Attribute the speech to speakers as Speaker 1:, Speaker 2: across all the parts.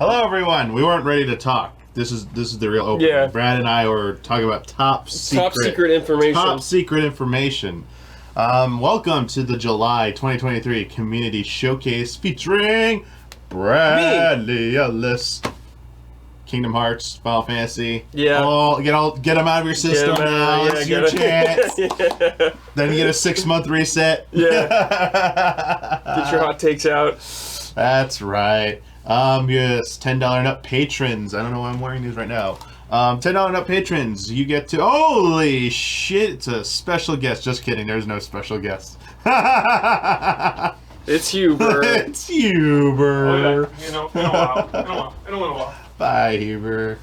Speaker 1: Hello, everyone. We weren't ready to talk. This is the real opening.
Speaker 2: Yeah.
Speaker 1: Brad and I were talking about top secret
Speaker 2: information.
Speaker 1: Top secret information. Welcome to the July 2023 Community Showcase featuring Bradley Ellis. Kingdom Hearts, Final Fantasy.
Speaker 2: Yeah.
Speaker 1: Get them out of your system now. It's your chance.
Speaker 2: Yeah.
Speaker 1: Then you get a 6-month reset.
Speaker 2: Yeah. Get your hot takes out.
Speaker 1: That's right. Yes, $10 and up patrons. I don't know why I'm wearing these right now. $10 and up patrons. You get to... Holy shit, it's a special guest. Just kidding, there's no special guest.
Speaker 2: It's Huber.
Speaker 1: It's Huber.
Speaker 2: Oh, yeah. In a while.
Speaker 1: Bye, Huber.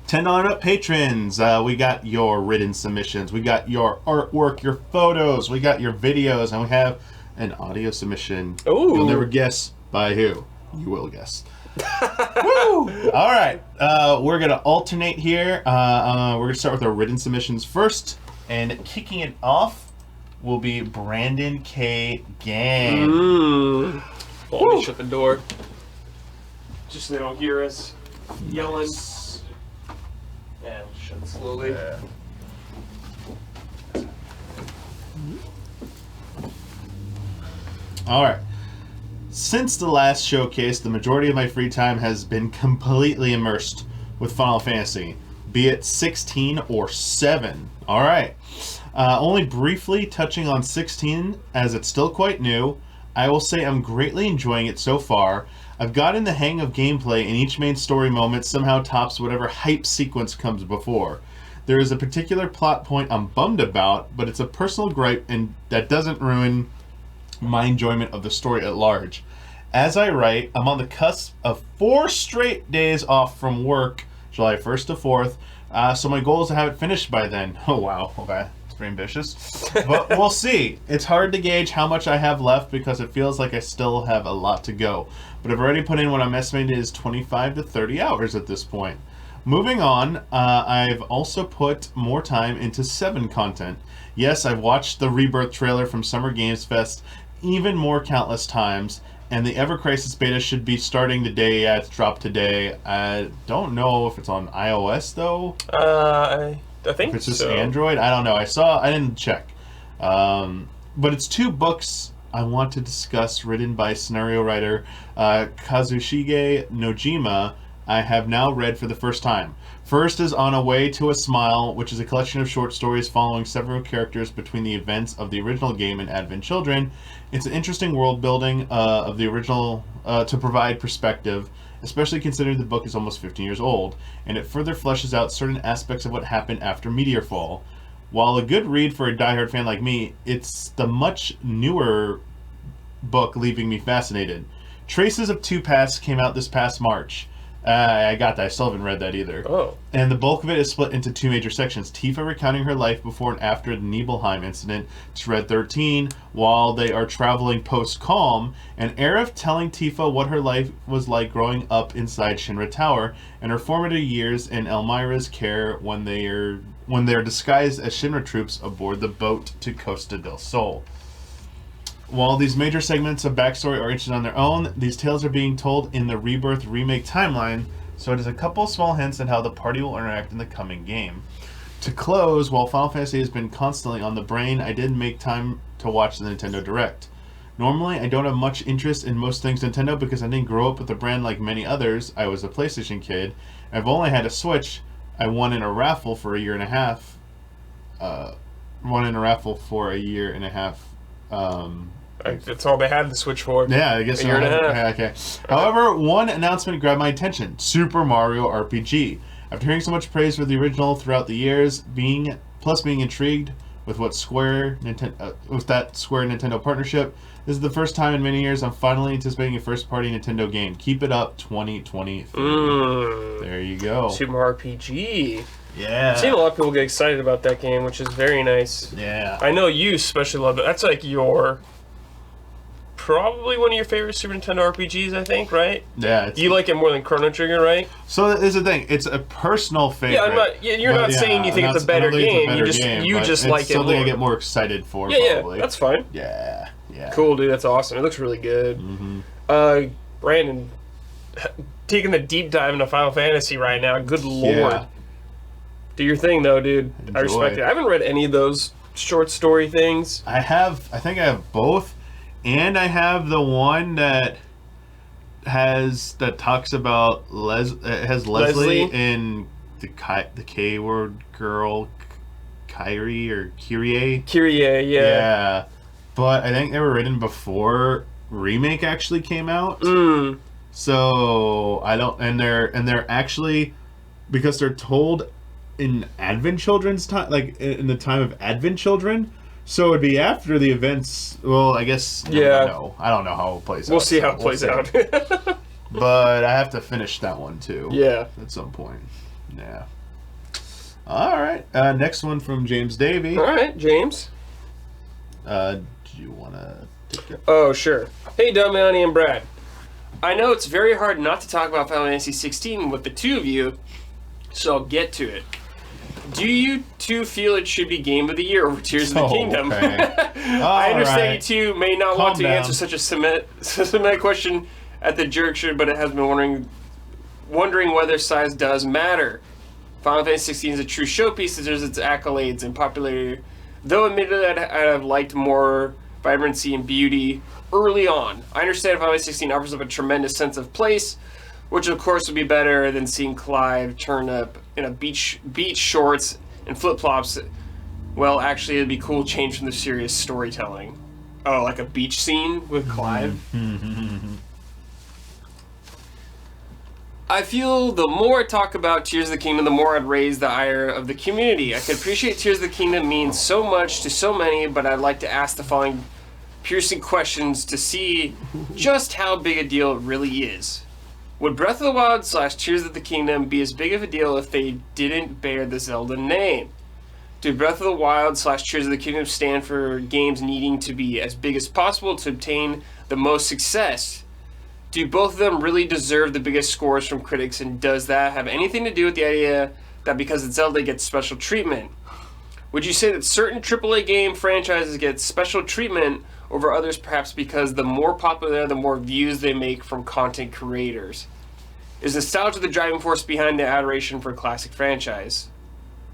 Speaker 1: $10 and up patrons. We got your written submissions. We got your artwork, your photos. We got your videos. And we have an audio submission.
Speaker 2: Ooh.
Speaker 1: You'll never guess by who. You will guess. Woo! All right. We're going to alternate here. We're going to start with our written submissions first. And kicking it off will be Brandon K. Gang.
Speaker 2: Let me shut the door. Just so they don't hear us yelling. Yeah, we'll shut it slowly.
Speaker 1: Yeah. All right. Since the last showcase, the majority of my free time has been completely immersed with Final Fantasy, be it 16 or 7. All right. Only briefly touching on 16 as it's still quite new. I will say I'm greatly enjoying it so far. I've gotten the hang of gameplay, and each main story moment somehow tops whatever hype sequence comes before. There is a particular plot point I'm bummed about, but it's a personal gripe, and that doesn't ruin my enjoyment of the story at large. As I write, I'm on the cusp of 4 straight days off from work, July 1st to 4th, so my goal is to have it finished by then. Oh wow, okay. Pretty ambitious, but we'll see. It's hard to gauge how much I have left because it feels like I still have a lot to go, but I've already put in what I'm estimating is 25 to 30 hours at this point. Moving on, I've also put more time into 7 content. Yes, I've watched the Rebirth trailer from Summer Games Fest even more countless times, and the Ever Crisis beta should be starting today. Yeah, it's dropped today. I don't know if it's on iOS though.
Speaker 2: I think
Speaker 1: if it's just
Speaker 2: so.
Speaker 1: Android, I don't know. I didn't check. But it's 2 books I want to discuss written by scenario writer Kazushige Nojima. I have now read for the first time. First is On a Way to a Smile, which is a collection of short stories following several characters between the events of the original game and Advent Children. It's an interesting world building of the original to provide perspective, especially considering the book is almost 15 years old, and it further fleshes out certain aspects of what happened after Meteorfall. While a good read for a diehard fan like me, it's the much newer book leaving me fascinated. Traces of Two Paths came out this past March. I got that. I still haven't read that either.
Speaker 2: Oh. And
Speaker 1: the bulk of it is split into 2 major sections. Tifa recounting her life before and after the Nibelheim incident to Red 13 while they are traveling post-Calm, and Aerith telling Tifa what her life was like growing up inside Shinra Tower and her formative years in Elmira's care when they're disguised as Shinra troops aboard the boat to Costa del Sol. While these major segments of backstory are interesting on their own, these tales are being told in the Rebirth remake timeline, so it is a couple small hints on how the party will interact in the coming game. To close, while Final Fantasy has been constantly on the brain, I did make time to watch the Nintendo Direct. Normally, I don't have much interest in most things Nintendo because I didn't grow up with the brand like many others. I was a PlayStation kid. I've only had a Switch. I won in a raffle for a year and a half.
Speaker 2: That's all they had the Switch for.
Speaker 1: Yeah, I guess
Speaker 2: a year and a half.
Speaker 1: Yeah, okay. However, one announcement grabbed my attention: Super Mario RPG. After hearing so much praise for the original throughout the years, being intrigued with that Square Nintendo partnership, this is the first time in many years I'm finally anticipating a first-party Nintendo game. Keep it up, 2023. There you go.
Speaker 2: Super Mario RPG.
Speaker 1: Yeah.
Speaker 2: I've seen a lot of people get excited about that game, which is very nice.
Speaker 1: Yeah.
Speaker 2: I know you especially love it. That's like probably one of your favorite Super Nintendo RPGs, I think, right?
Speaker 1: Yeah.
Speaker 2: You like it more than Chrono Trigger, right?
Speaker 1: So here's the thing. It's a personal favorite.
Speaker 2: Yeah, you're not saying you think it's a better game. You just like it more.
Speaker 1: Something I get more excited for, probably.
Speaker 2: Yeah, that's fine.
Speaker 1: Yeah.
Speaker 2: Cool, dude. That's awesome. It looks really good.
Speaker 1: Mm-hmm.
Speaker 2: Brandon, taking the deep dive into Final Fantasy right now. Good lord.
Speaker 1: Yeah.
Speaker 2: Do your thing, though, dude. I
Speaker 1: Enjoy.
Speaker 2: respect it. I haven't read any of those short story things.
Speaker 1: I think I have both, and I have the one that talks about has Leslie and the K word girl, Kyrie or Kyrie.
Speaker 2: Kyrie, yeah.
Speaker 1: Yeah, but I think they were written before remake actually came out. So I don't, and they're actually, because they're told in Advent Children's time, like in the time of Advent Children. So it'd be after the events. Well, I guess.
Speaker 2: Yeah.
Speaker 1: I don't know how it plays out.
Speaker 2: We'll see how it plays out.
Speaker 1: But I have to finish that one too.
Speaker 2: Yeah.
Speaker 1: At some point. Yeah. All right. Next one from James Davey.
Speaker 2: All right, James.
Speaker 1: Do you want to take it?
Speaker 2: Oh, sure. Hey, Dummy and Brad. I know it's very hard not to talk about Final Fantasy 16 with the two of you, so I'll get to it. Do you two feel it should be Game of the Year over Tears of the Kingdom?
Speaker 1: Okay.
Speaker 2: I understand
Speaker 1: right.
Speaker 2: you two may not want to
Speaker 1: down.
Speaker 2: answer such a systematic question at the jerk should, but it has been wondering whether size does matter. Final Fantasy 16 is a true showpiece that deserves its accolades and popularity, though admittedly I'd have liked more vibrancy and beauty early on. I understand Final Fantasy 16 offers up a tremendous sense of place, which of course would be better than seeing Clive turn up in a beach shorts and flip-flops. Well, actually, it'd be cool change from the serious storytelling. Oh, like a beach scene with Clive? I feel the more I talk about Tears of the Kingdom, the more I'd raise the ire of the community. I could appreciate Tears of the Kingdom means so much to so many, but I'd like to ask the following piercing questions to see just how big a deal it really is. Would Breath of the Wild / Tears of the Kingdom be as big of a deal if they didn't bear the Zelda name? Do Breath of the Wild / Tears of the Kingdom stand for games needing to be as big as possible to obtain the most success? Do both of them really deserve the biggest scores from critics, and does that have anything to do with the idea that because it's Zelda it gets special treatment? Would you say that certain AAA game franchises get special treatment over others, perhaps because the more popular, the more views they make from content creators? Is nostalgia the driving force behind the adoration for a classic franchise?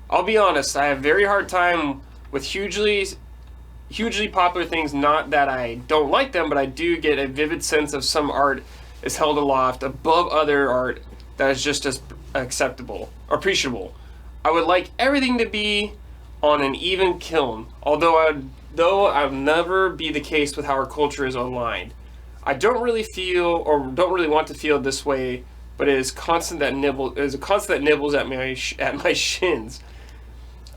Speaker 2: I'll be honest, I have a very hard time with hugely popular things. Not that I don't like them, but I do get a vivid sense of some art is held aloft above other art that is just as appreciable. I would like everything to be on an even kiln, though I'll never be the case with how our culture is online. I don't really want to feel this way, but it is a constant that nibbles at my shins.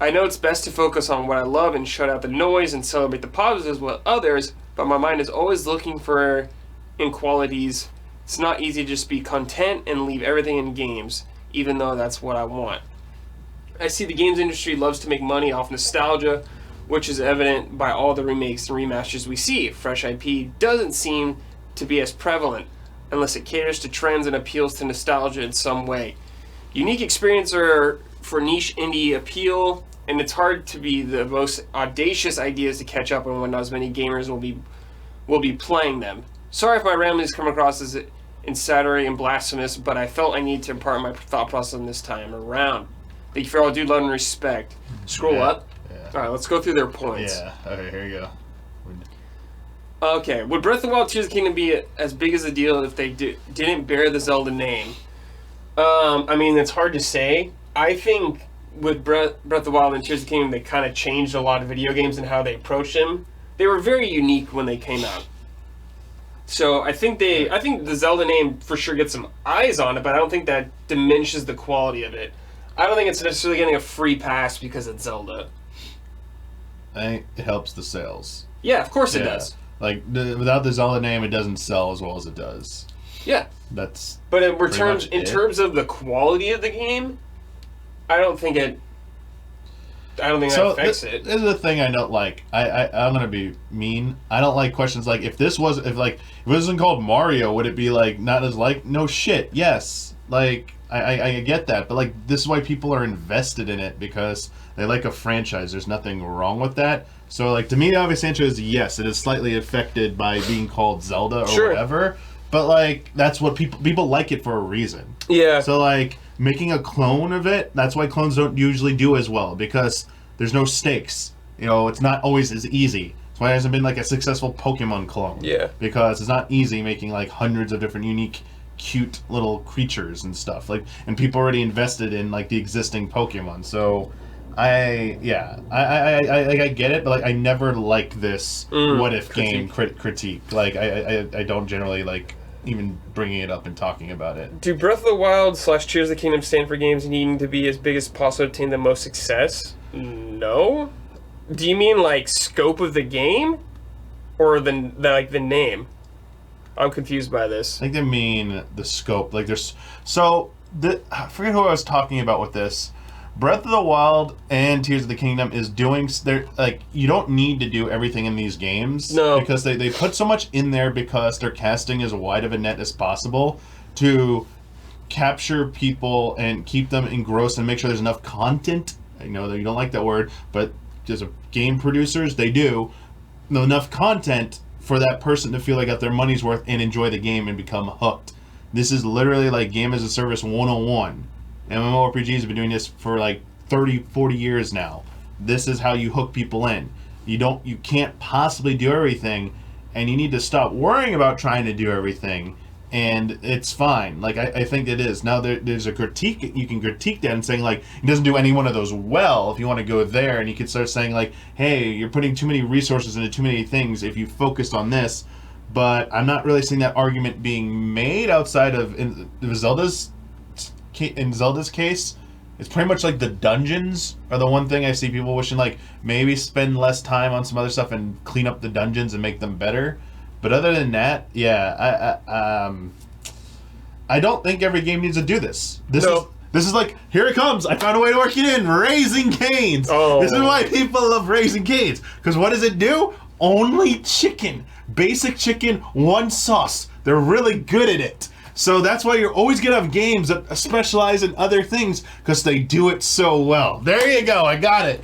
Speaker 2: I know it's best to focus on what I love and shut out the noise and celebrate the positives with others, but my mind is always looking for inequalities. It's not easy to just be content and leave everything in games, even though that's what I want. I see the games industry loves to make money off nostalgia, which is evident by all the remakes and remasters we see. Fresh IP doesn't seem to be as prevalent, unless it caters to trends and appeals to nostalgia in some way. Unique experience are for niche indie appeal, and it's hard to be the most audacious ideas to catch up on when not as many gamers will be playing them. Sorry if my ramblings come across as incendiary and blasphemous, but I felt I need to impart my thought process on this time around. Thank you for all due love and respect. Scroll up.
Speaker 1: Yeah.
Speaker 2: All right, let's go through their points.
Speaker 1: Yeah. Okay, here you go.
Speaker 2: Okay, would Breath of the Wild Tears of the Kingdom be as big as a deal if they didn't bear the Zelda name? I mean, it's hard to say. I think with Breath of the Wild and Tears of the Kingdom, they kind of changed a lot of video games and how they approached them. They were very unique when they came out. So I think the Zelda name for sure gets some eyes on it, but I don't think that diminishes the quality of it. I don't think it's necessarily getting a free pass because it's Zelda.
Speaker 1: I think it helps the sales.
Speaker 2: Yeah, of course it does.
Speaker 1: Like without the Zelda name, it doesn't sell as well as it does.
Speaker 2: Yeah.
Speaker 1: But
Speaker 2: in terms of the quality of the game, I don't think that affects it.
Speaker 1: This is the thing I don't like. I'm gonna be mean. I don't like questions like if it wasn't called Mario, would it be like not as like no shit? Yes. Like I get that, but like this is why people are invested in it because they like a franchise. There's nothing wrong with that. So like to me, the obvious answer is yes. It is slightly affected by being called Zelda or whatever. but like that's what people like it for a reason.
Speaker 2: Yeah.
Speaker 1: So like making a clone of it, that's why clones don't usually do as well, because there's no stakes. You know, it's not always as easy. That's why it hasn't been like a successful Pokemon clone.
Speaker 2: Yeah.
Speaker 1: Because it's not easy making like hundreds of different unique, cute little creatures and stuff. Like, and people already invested in like the existing Pokemon. So, I get it, but like I never like this what if game critique. Like I don't generally like even bringing it up and talking about it.
Speaker 2: Do Breath of the Wild / Tears of the Kingdom stand for games needing to be as big as possible to attain the most success? No. Do you mean like scope of the game, or the name? I'm confused by this.
Speaker 1: I think they mean the scope. Like there's I forget who I was talking about with this. Breath of the Wild and Tears of the Kingdom is doing. They're like, you don't need to do everything in these games.
Speaker 2: No,
Speaker 1: because they put so much in there because they're casting as wide of a net as possible to capture people and keep them engrossed and make sure there's enough content. I know that you don't like that word, but as a game producers, they do enough content for that person to feel like got their money's worth and enjoy the game and become hooked. This is literally like game as a service 101. MMORPGs have been doing this for like 30, 40 years now. This is how you hook people in. You can't possibly do everything, and you need to stop worrying about trying to do everything, and it's fine. Like I think it is. Now there's a critique, you can critique that and saying like it doesn't do any one of those well if you want to go there, and you could start saying like, hey, you're putting too many resources into too many things if you focused on this. But I'm not really seeing that argument being made outside of in Zelda's case. It's pretty much like the dungeons are the one thing I see people wishing like maybe spend less time on some other stuff and clean up the dungeons and make them better. But other than that, yeah, I don't think every game needs to do this. This is like, here it comes. I found a way to work it in. Raising Cane's.
Speaker 2: Oh.
Speaker 1: This is why people love Raising Cane's. Because what does it do? Only chicken. Basic chicken, one sauce. They're really good at it. So that's why you're always going to have games that specialize in other things, because they do it so well. There you go. I got it.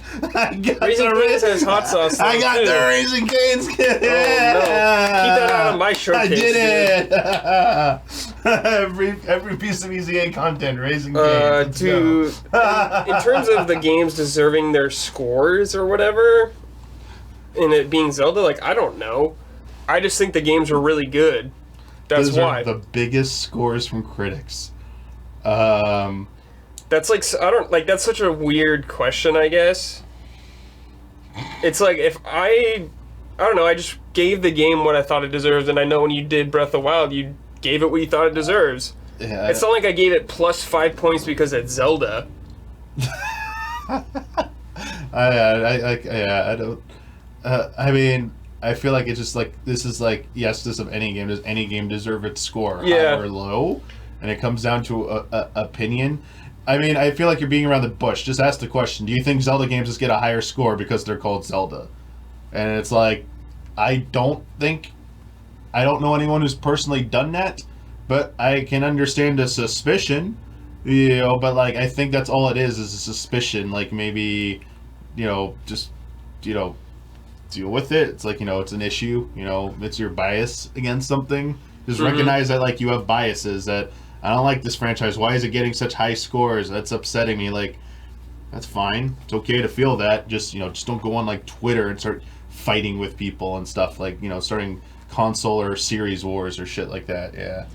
Speaker 2: Raising Cane's has hot sauce.
Speaker 1: I got the Raising Cane's.
Speaker 2: Oh, no. Keep that out of my showcase.
Speaker 1: I did it. Every piece of EZA content, Raising Cane's.
Speaker 2: Dude, in terms of the games deserving their scores or whatever, and it being Zelda, like, I don't know. I just think the games were really good. That's
Speaker 1: Those
Speaker 2: why.
Speaker 1: are the biggest scores from critics.
Speaker 2: That's like, that's such a weird question, I guess. It's like, if I don't know, I just gave the game what I thought it deserves, and I know when you did Breath of the Wild, you gave it what you thought it deserves.
Speaker 1: Yeah,
Speaker 2: it's not like I gave it plus 5 points because it's Zelda.
Speaker 1: I don't. I mean, I feel like it's just like, this is like, yes, this of any game. Does any game deserve its score, high or low? And it comes down to opinion. I mean, I feel like you're beating around the bush. Just ask the question: do you think Zelda games just get a higher score because they're called Zelda? And it's like, I don't know anyone who's personally done that, but I can understand a suspicion. You know, but like, I think that's all it is a suspicion. Like, maybe, just, deal with it. It's like, it's an issue. It's your bias against something. Just recognize that, like, you have biases, that I don't like this franchise. Why is it getting such high scores? That's upsetting me. Like, that's fine. It's okay to feel that. Just don't go on like Twitter and start fighting with people and stuff. Like, starting console or series wars or shit like that. Yeah.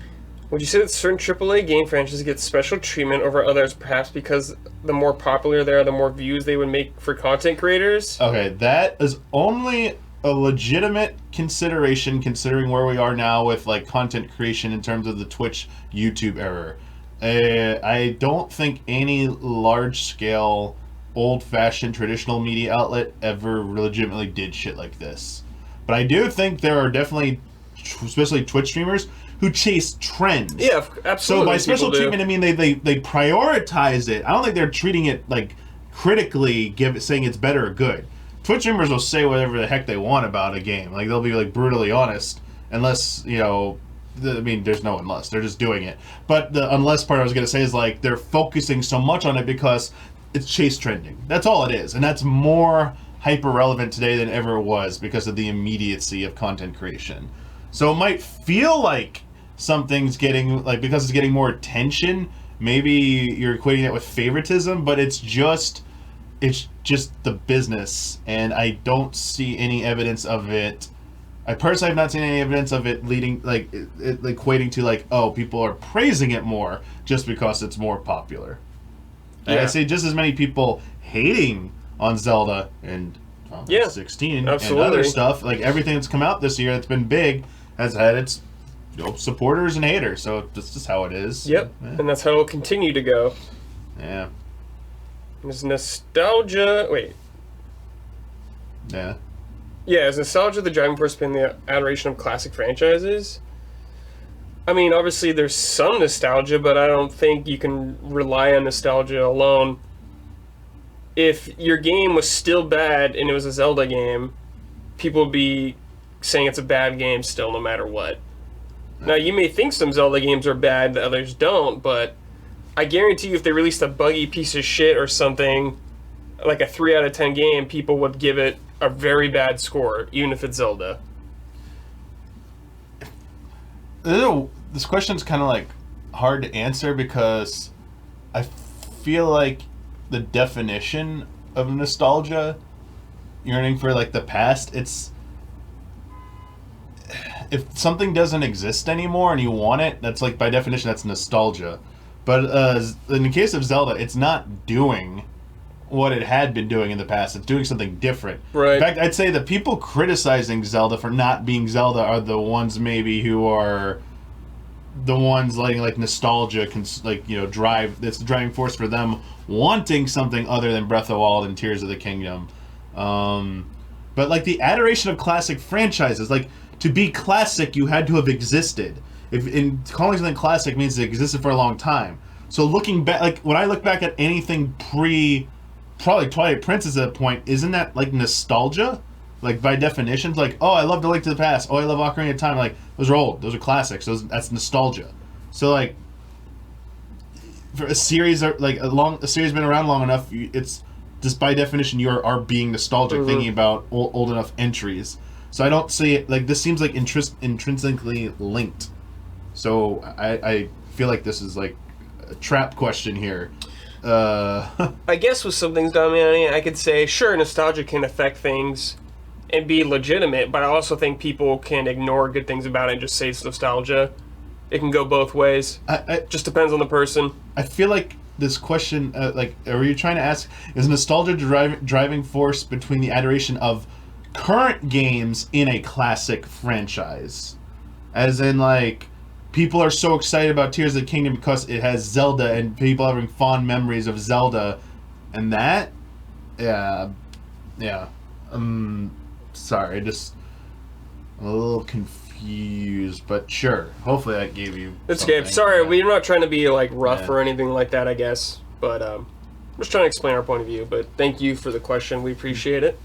Speaker 2: Would you say that certain AAA game franchises get special treatment over others, perhaps because the more popular they are, the more views they would make for content creators?
Speaker 1: Okay, that is only a legitimate consideration, considering where we are now with like content creation in terms of the Twitch YouTube era. I don't think any large-scale, old-fashioned, traditional media outlet ever legitimately did shit like this. But I do think there are definitely, especially Twitch streamers, who chase trends.
Speaker 2: Yeah, absolutely.
Speaker 1: So by special treatment, I mean they prioritize it. I don't think they're treating it like critically, saying it's better or good. Twitch streamers will say whatever the heck they want about a game. Like, they'll be like brutally honest, unless there's no unless. They're just doing it. But the unless part I was gonna say is like they're focusing so much on it because it's chase trending. That's all it is, and that's more hyper relevant today than ever it was because of the immediacy of content creation. So it might feel like something's getting, like, because it's getting more attention, maybe you're equating it with favoritism, but it's just the business, and I don't see any evidence of it. I personally have not seen any evidence of it leading, like, it equating to, like, oh, people are praising it more just because it's more popular. And I see just as many people hating on Zelda and 16
Speaker 2: absolutely.
Speaker 1: and other stuff. Like, everything that's come out this year that's been big has had its supporters and haters. So that's just how it is.
Speaker 2: Yep, and that's how it'll continue to go.
Speaker 1: Yeah.
Speaker 2: There's nostalgia. Wait.
Speaker 1: Yeah.
Speaker 2: Yeah, is nostalgia the driving force behind the adoration of classic franchises? I mean, obviously there's some nostalgia, but I don't think you can rely on nostalgia alone. If your game was still bad and it was a Zelda game, people would be saying it's a bad game still, no matter what. Now, you may think some Zelda games are bad that others don't, but I guarantee you if they released a buggy piece of shit or something, like a 3 out of 10 game, people would give it a very bad score, even if it's Zelda.
Speaker 1: This question's kind of, like, hard to answer because I feel like the definition of nostalgia, yearning for, like, the past, it's... If something doesn't exist anymore and you want it, that's, like, by definition, that's nostalgia. But in the case of Zelda, it's not doing what it had been doing in the past. It's doing something different.
Speaker 2: Right.
Speaker 1: In fact, I'd say the people criticizing Zelda for not being Zelda are the ones maybe who are the ones letting, like, nostalgia drive. That's the driving force for them wanting something other than Breath of the Wild and Tears of the Kingdom. But, like, the adoration of classic franchises, like, to be classic, you had to have existed. If in calling something classic means it existed for a long time. So looking back, like, when I look back at anything probably Twilight Princess at that point, isn't that, like, nostalgia? Like, by definition, like, oh, I love The Link to the Past. Oh, I love Ocarina of Time. Like, those are old. Those are classics. That's nostalgia. So, like, for a series, like, a series been around long enough, it's just by definition you are being nostalgic, thinking about old enough entries. So I don't see it, like, this seems like intrinsically linked. So I feel like this is, like, a trap question here.
Speaker 2: I guess with some things, Damiani, I could say, sure, nostalgia can affect things and be legitimate, but I also think people can ignore good things about it and just say it's nostalgia. It can go both ways. Just depends on the person.
Speaker 1: I feel like this question, are you trying to ask, is nostalgia driving force between the adoration of current games in a classic franchise? As in, like, people are so excited about Tears of the Kingdom because it has Zelda and people having fond memories of Zelda. And that? Yeah. Sorry, I'm a little confused, but sure. Hopefully that gave you
Speaker 2: It's
Speaker 1: something.
Speaker 2: okay. Sorry,
Speaker 1: Yeah.
Speaker 2: we're not trying to be, like, rough or anything like that, I guess. But I'm just trying to explain our point of view. But thank you for the question. We appreciate it.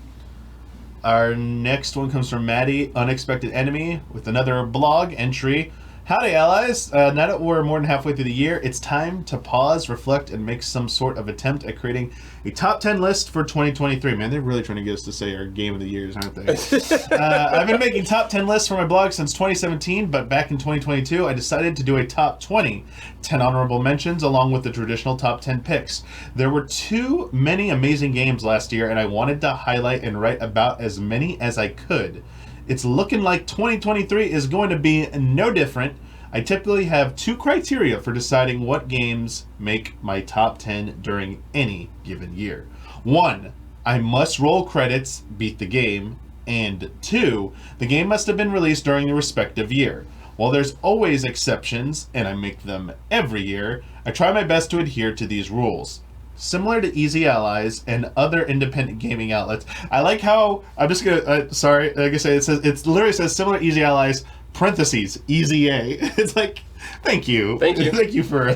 Speaker 1: Our next one comes from Maddie, Unexpected Enemy, with another blog entry. Howdy, allies. Now that we're more than halfway through the year, it's time to pause, reflect, and make some sort of attempt at creating a top 10 list for 2023. Man, they're really trying to get us to say our game of the years, aren't they? I've been making top 10 lists for my blog since 2017, but back in 2022, I decided to do a top 20, 10 honorable mentions, along with the traditional top 10 picks. There were too many amazing games last year, and I wanted to highlight and write about as many as I could. It's looking like 2023 is going to be no different. I typically have two criteria for deciding what games make my top 10 during any given year. 1, I must roll credits, beat the game, and 2, the game must have been released during the respective year. While there's always exceptions, and I make them every year, I try my best to adhere to these rules. Similar to Easy Allies and other independent gaming outlets. I like how, I'm just gonna, sorry, like I say, it literally says similar to Easy Allies, parentheses, Easy A. It's like, thank you.
Speaker 2: Thank you.
Speaker 1: Thank you for,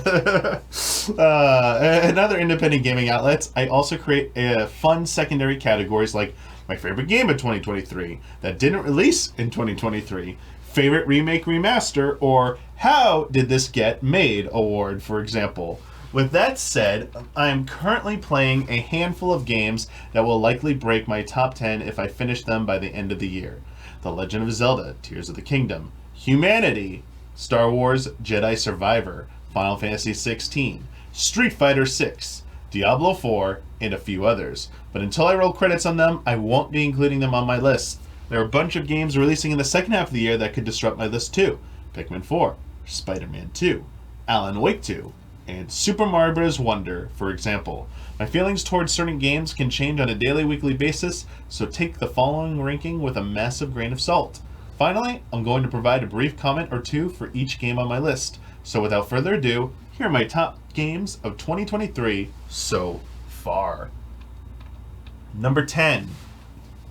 Speaker 1: and other independent gaming outlets. I also create fun secondary categories like my favorite game of 2023 that didn't release in 2023, favorite remake remaster, or how did this get made award, for example. With that said, I am currently playing a handful of games that will likely break my top 10 if I finish them by the end of the year. The Legend of Zelda, Tears of the Kingdom, Humanity, Star Wars Jedi Survivor, Final Fantasy 16, Street Fighter 6, Diablo 4, and a few others. But until I roll credits on them, I won't be including them on my list. There are a bunch of games releasing in the second half of the year that could disrupt my list too. Pikmin 4, Spider-Man 2, Alan Wake 2, and Super Mario Bros. Wonder, for example. My feelings towards certain games can change on a daily, weekly basis, so take the following ranking with a massive grain of salt. Finally, I'm going to provide a brief comment or two for each game on my list. So without further ado, here are my top games of 2023 so far. Number 10,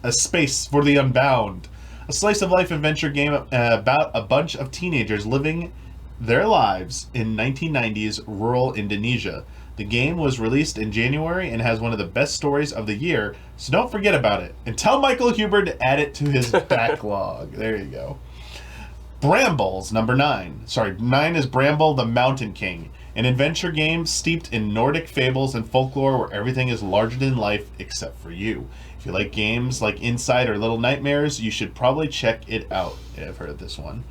Speaker 1: A Space for the Unbound. A slice-of-life adventure game about a bunch of teenagers living their lives in 1990s rural Indonesia. The game was released in January and has one of the best stories of the year, so don't forget about it. And tell Michael Huber to add it to his backlog. There you go. Brambles, number 9. 9 is Bramble the Mountain King, an adventure game steeped in Nordic fables and folklore where everything is larger than life except for you. If you like games like Inside or Little Nightmares, you should probably check it out. Yeah, I've heard of this one.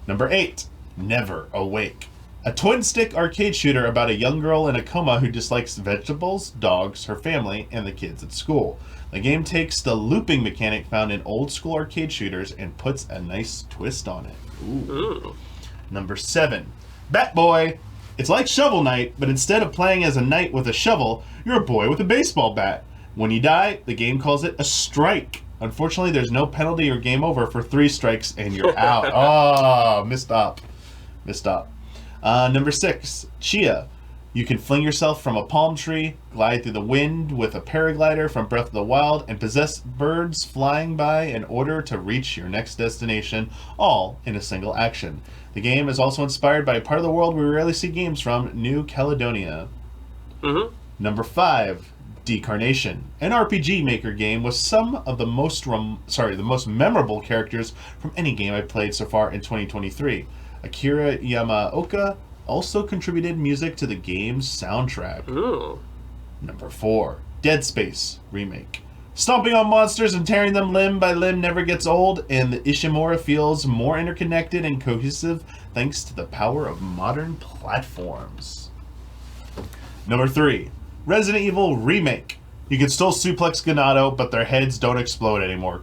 Speaker 1: Number 8, Never Awake. A twin-stick arcade shooter about a young girl in a coma who dislikes vegetables, dogs, her family, and the kids at school. The game takes the looping mechanic found in old-school arcade shooters and puts a nice twist on it. Ooh. Number 7, Bat Boy. It's like Shovel Knight, but instead of playing as a knight with a shovel, you're a boy with a baseball bat. When you die, the game calls it a strike. Unfortunately, there's no penalty or game over for 3 strikes and you're out. Oh, missed up. Number 6, Chia. You can fling yourself from a palm tree, glide through the wind with a paraglider from Breath of the Wild, and possess birds flying by in order to reach your next destination, all in a single action. The game is also inspired by a part of the world we rarely see games from, New Caledonia. Mm-hmm. Number 5, Decarnation, an RPG Maker game with some of the most memorable characters from any game I've played so far in 2023. Akira Yamaoka also contributed music to the game's soundtrack. Ooh. Number 4, Dead Space Remake. Stomping on monsters and tearing them limb by limb never gets old, and the Ishimura feels more interconnected and cohesive thanks to the power of modern platforms. Number 3, Resident Evil Remake. You can still suplex Ganado, but their heads don't explode anymore, ?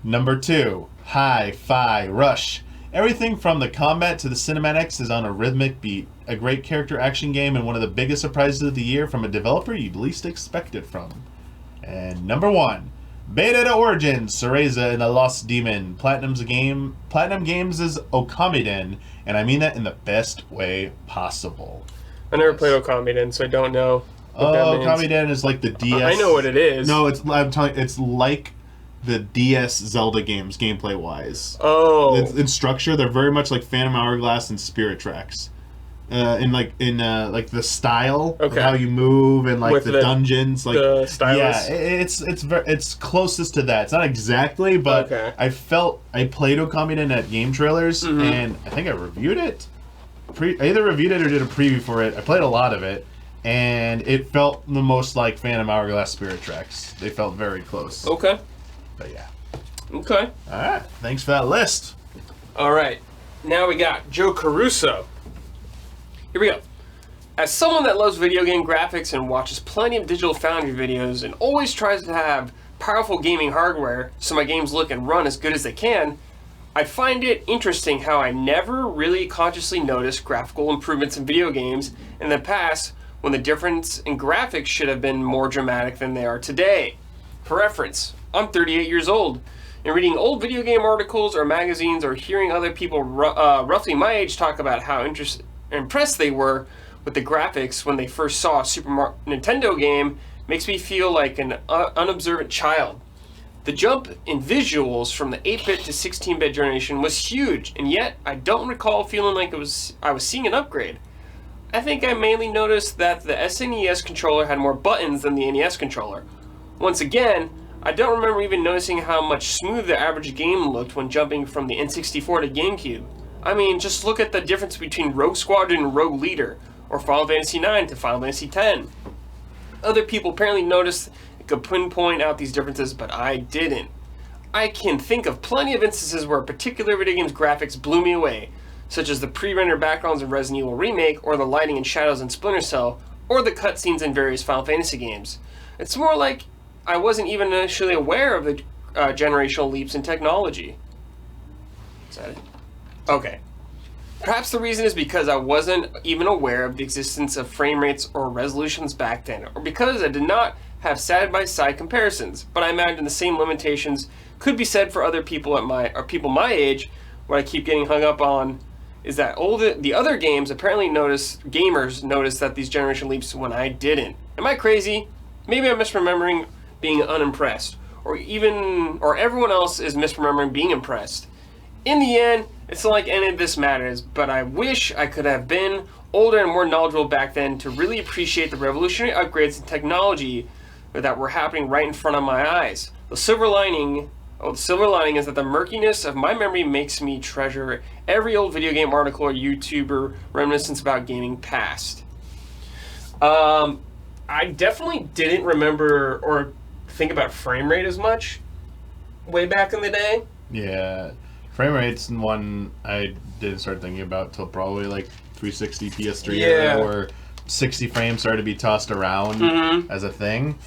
Speaker 1: Number 2, Hi-Fi Rush. Everything from the combat to the cinematics is on a rhythmic beat. A great character action game and one of the biggest surprises of the year from a developer you'd least expect it from. And number 1, Beta to Origins, Cereza and the Lost Demon. Platinum Games is Okamiden, and I mean that in the best way possible.
Speaker 2: I never played Okamiden, so I don't know what that means.
Speaker 1: Okamiden is like the DS.
Speaker 2: I know what it is.
Speaker 1: No, I'm telling you, it's like the DS Zelda games, gameplay-wise.
Speaker 2: Oh.
Speaker 1: In structure, they're very much like Phantom Hourglass and Spirit Tracks. In the style of how you move and like the dungeons, like
Speaker 2: the stylus.
Speaker 1: Yeah, it's closest to that. It's not exactly, but I played Okamiden at Game Trailers, and I think I reviewed it. I either reviewed it or did a preview for it. I played a lot of it, and it felt the most like Phantom Hourglass Spirit Tracks. They felt very close.
Speaker 2: Okay.
Speaker 1: But yeah.
Speaker 2: Okay.
Speaker 1: All right. Thanks for that list.
Speaker 2: All right. Now we got Joe Caruso. Here we go. As someone that loves video game graphics and watches plenty of Digital Foundry videos and always tries to have powerful gaming hardware so my games look and run as good as they can, I find it interesting how I never really consciously noticed graphical improvements in video games in the past when the difference in graphics should have been more dramatic than they are today. For reference, I'm 38 years old, and reading old video game articles or magazines or hearing other people roughly my age talk about how impressed they were with the graphics when they first saw a Super Nintendo game makes me feel like an unobservant child. The jump in visuals from the 8-bit to 16-bit generation was huge, and yet I don't recall feeling like I was seeing an upgrade. I think I mainly noticed that the SNES controller had more buttons than the NES controller. Once again, I don't remember even noticing how much smoother the average game looked when jumping from the N64 to GameCube. I mean, just look at the difference between Rogue Squadron and Rogue Leader, or Final Fantasy IX to Final Fantasy X. Other people apparently noticed and could pinpoint out these differences, but I didn't. I can think of plenty of instances where a particular video game's graphics blew me away, such as the pre-rendered backgrounds in Resident Evil Remake, or the lighting and shadows in Splinter Cell, or the cutscenes in various Final Fantasy games. It's more like I wasn't even initially aware of the generational leaps in technology. Is that it? Okay. Perhaps the reason is because I wasn't even aware of the existence of frame rates or resolutions back then, or because I did not have side-by-side comparisons, but I imagine the same limitations could be said for other people people my age. What I keep getting hung up on is that the other gamers noticed that these generation leaps when I didn't. Am I crazy? Maybe I'm misremembering being unimpressed, or everyone else is misremembering being impressed. In the end, it's not like any of this matters, but I wish I could have been older and more knowledgeable back then to really appreciate the revolutionary upgrades in technology that were happening right in front of my eyes. The silver lining is that the murkiness of my memory makes me treasure every old video game article or YouTuber reminiscence about gaming past. I definitely didn't remember or think about frame rate as much way back in the day.
Speaker 1: Yeah. Frame rate's one I didn't start thinking about till probably like 360 PS3 era, where 60 frames started to be tossed around as a thing.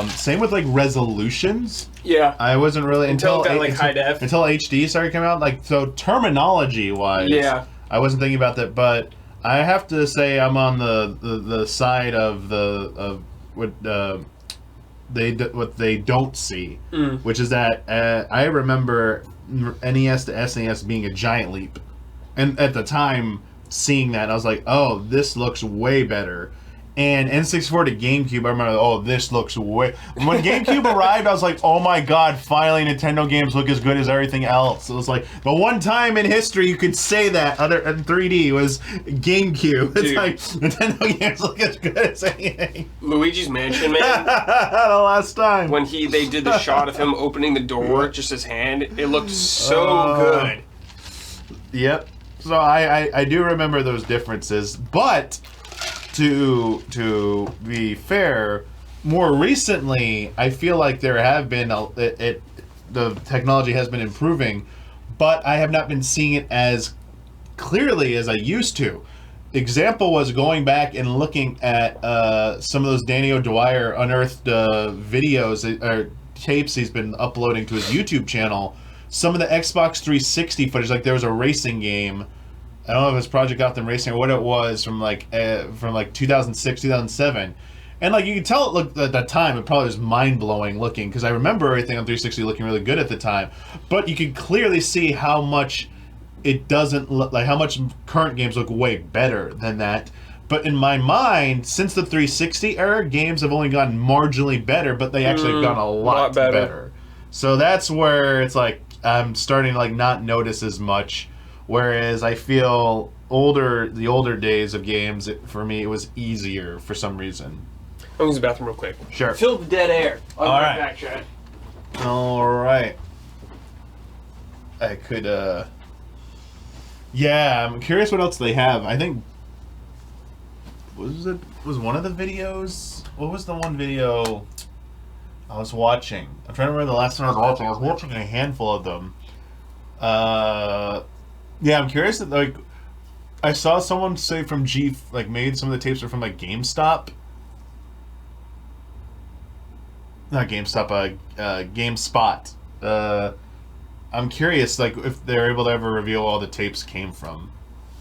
Speaker 1: Same with like resolutions.
Speaker 2: Yeah.
Speaker 1: I wasn't really until
Speaker 2: high def.
Speaker 1: Until HD started coming out. Like, so terminology wise, I wasn't thinking about that. But I have to say I'm on the side of what they don't see, which is that I remember NES to SNES being a giant leap, and at the time seeing that I was like, oh, this looks way better. And N64 to GameCube, I remember, oh, this looks way... When GameCube arrived, I was like, oh my god, finally Nintendo games look as good as everything else. It was like, the one time in history you could say that other in 3D was GameCube. It's like, Nintendo games look as good as anything.
Speaker 2: Luigi's Mansion, man.
Speaker 1: The last time.
Speaker 2: When they did the shot of him opening the door, just his hand, it looked so good.
Speaker 1: Yep. So I do remember those differences, but... To be fair, more recently, I feel like there have been the technology has been improving, but I have not been seeing it as clearly as I used to. Example was going back and looking at some of those Danny O'Dwyer unearthed videos or tapes he's been uploading to his YouTube channel. Some of the Xbox 360 footage, like there was a racing game. I don't know if it was Project Gotham Racing or what it was from like 2006, 2007. And like you can tell it looked at that time, it probably was mind-blowing looking, because I remember everything on 360 looking really good at the time. But you could clearly see how much it doesn't look like, how much current games look way better than that. But in my mind, since the 360 era, games have only gotten marginally better, but they actually have gotten a lot better. So that's where it's like I'm starting to like not notice as much. Whereas I feel the older days of games, for me, it was easier for some reason.
Speaker 2: I'll use the bathroom real quick.
Speaker 1: Sure.
Speaker 2: Fill the dead air.
Speaker 1: All right.
Speaker 2: Back, Chad.
Speaker 1: All right. I could, yeah, I'm curious what else they have. I think, was one of the videos? What was the one video I was watching? I'm trying to remember the last time I was watching. I was watching a handful of them. Yeah, I'm curious that, like, I saw someone say from made some of the tapes are from, like, GameStop. Not GameStop, GameSpot. I'm curious, like, if they're able to ever reveal all the tapes came from.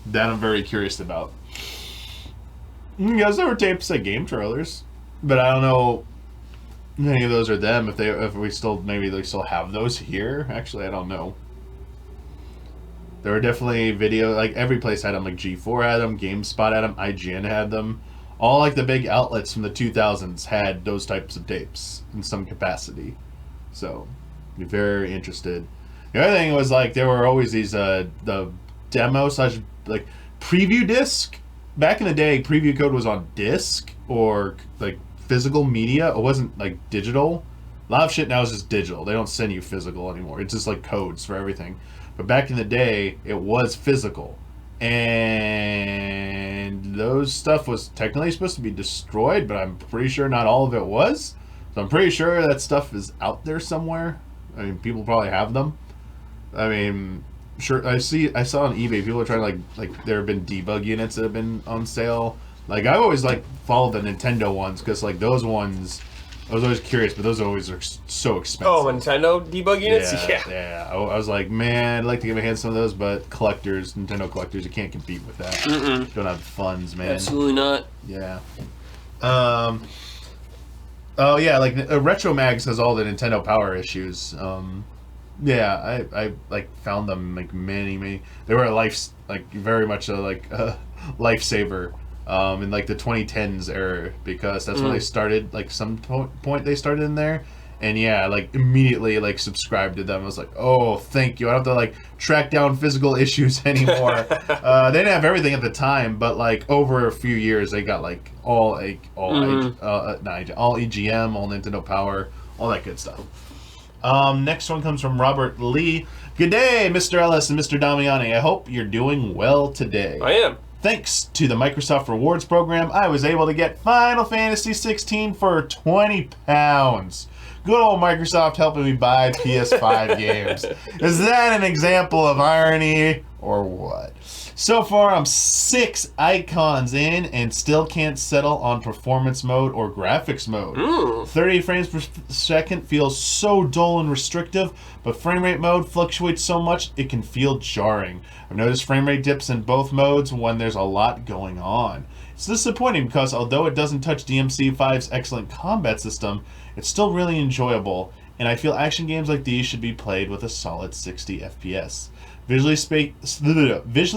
Speaker 1: That I'm very curious about. Yes, there were tapes like game trailers, but I don't know if any of those are them. Maybe they still have those here. Actually, I don't know. There were definitely video, like every place had them, like G4 had them, GameSpot had them, IGN had them. All like the big outlets from the 2000s had those types of tapes in some capacity. So, be very interested. The other thing was like there were always these the demo / like preview disc. Back in the day, preview code was on disc or like physical media. It wasn't like digital. A lot of shit now is just digital. They don't send you physical anymore. It's just like codes for everything. But back in the day, it was physical. And those stuff was technically supposed to be destroyed, but I'm pretty sure not all of it was. So I'm pretty sure that stuff is out there somewhere. I mean, people probably have them. I mean, sure. I saw on eBay people are trying to like there have been debug units that have been on sale. Like I always like follow the Nintendo ones because like those ones, I was always curious, but those always are so expensive.
Speaker 2: Oh, Nintendo debug units?
Speaker 1: Yeah. I was like, man, I'd like to get my hands on some of those, but Nintendo collectors, you can't compete with that.
Speaker 2: Mm-mm.
Speaker 1: Don't have the funds, man.
Speaker 2: Absolutely not.
Speaker 1: Yeah. Oh yeah, like Retro Mags has all the Nintendo Power issues. Yeah, I like found them like many. They were very much a lifesaver. In like the 2010s era because that's when they started. Like some point they started in there, and yeah, like immediately like subscribed to them. I was like, oh, thank you. I don't have to like track down physical issues anymore. They didn't have everything at the time, but like over a few years, they got like all EGM, all Nintendo Power, all that good stuff. Next one comes from Robert Lee. Good day, Mr. Ellis and Mr. Damiani. I hope you're doing well today.
Speaker 2: I am.
Speaker 1: Thanks to the Microsoft Rewards program, I was able to get Final Fantasy 16 for £20. Good old Microsoft helping me buy PS5 games. Is that an example of irony or what? So far, I'm 6 icons in and still can't settle on performance mode or graphics mode. 30 frames per second feels so dull and restrictive, but frame rate mode fluctuates so much it can feel jarring. I've noticed frame rate dips in both modes when there's a lot going on. It's disappointing because although it doesn't touch DMC5's excellent combat system, it's still really enjoyable, and I feel action games like these should be played with a solid 60 FPS. Visually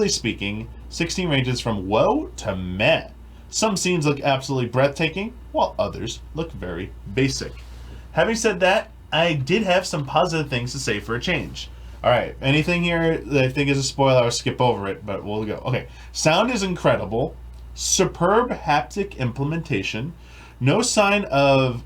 Speaker 1: speaking, 16 ranges from whoa to meh. Some scenes look absolutely breathtaking, while others look very basic. Having said that, I did have some positive things to say for a change. Alright, anything here that I think is a spoiler, I'll skip over it, but we'll go. Okay, sound is incredible. Superb haptic implementation. No sign of...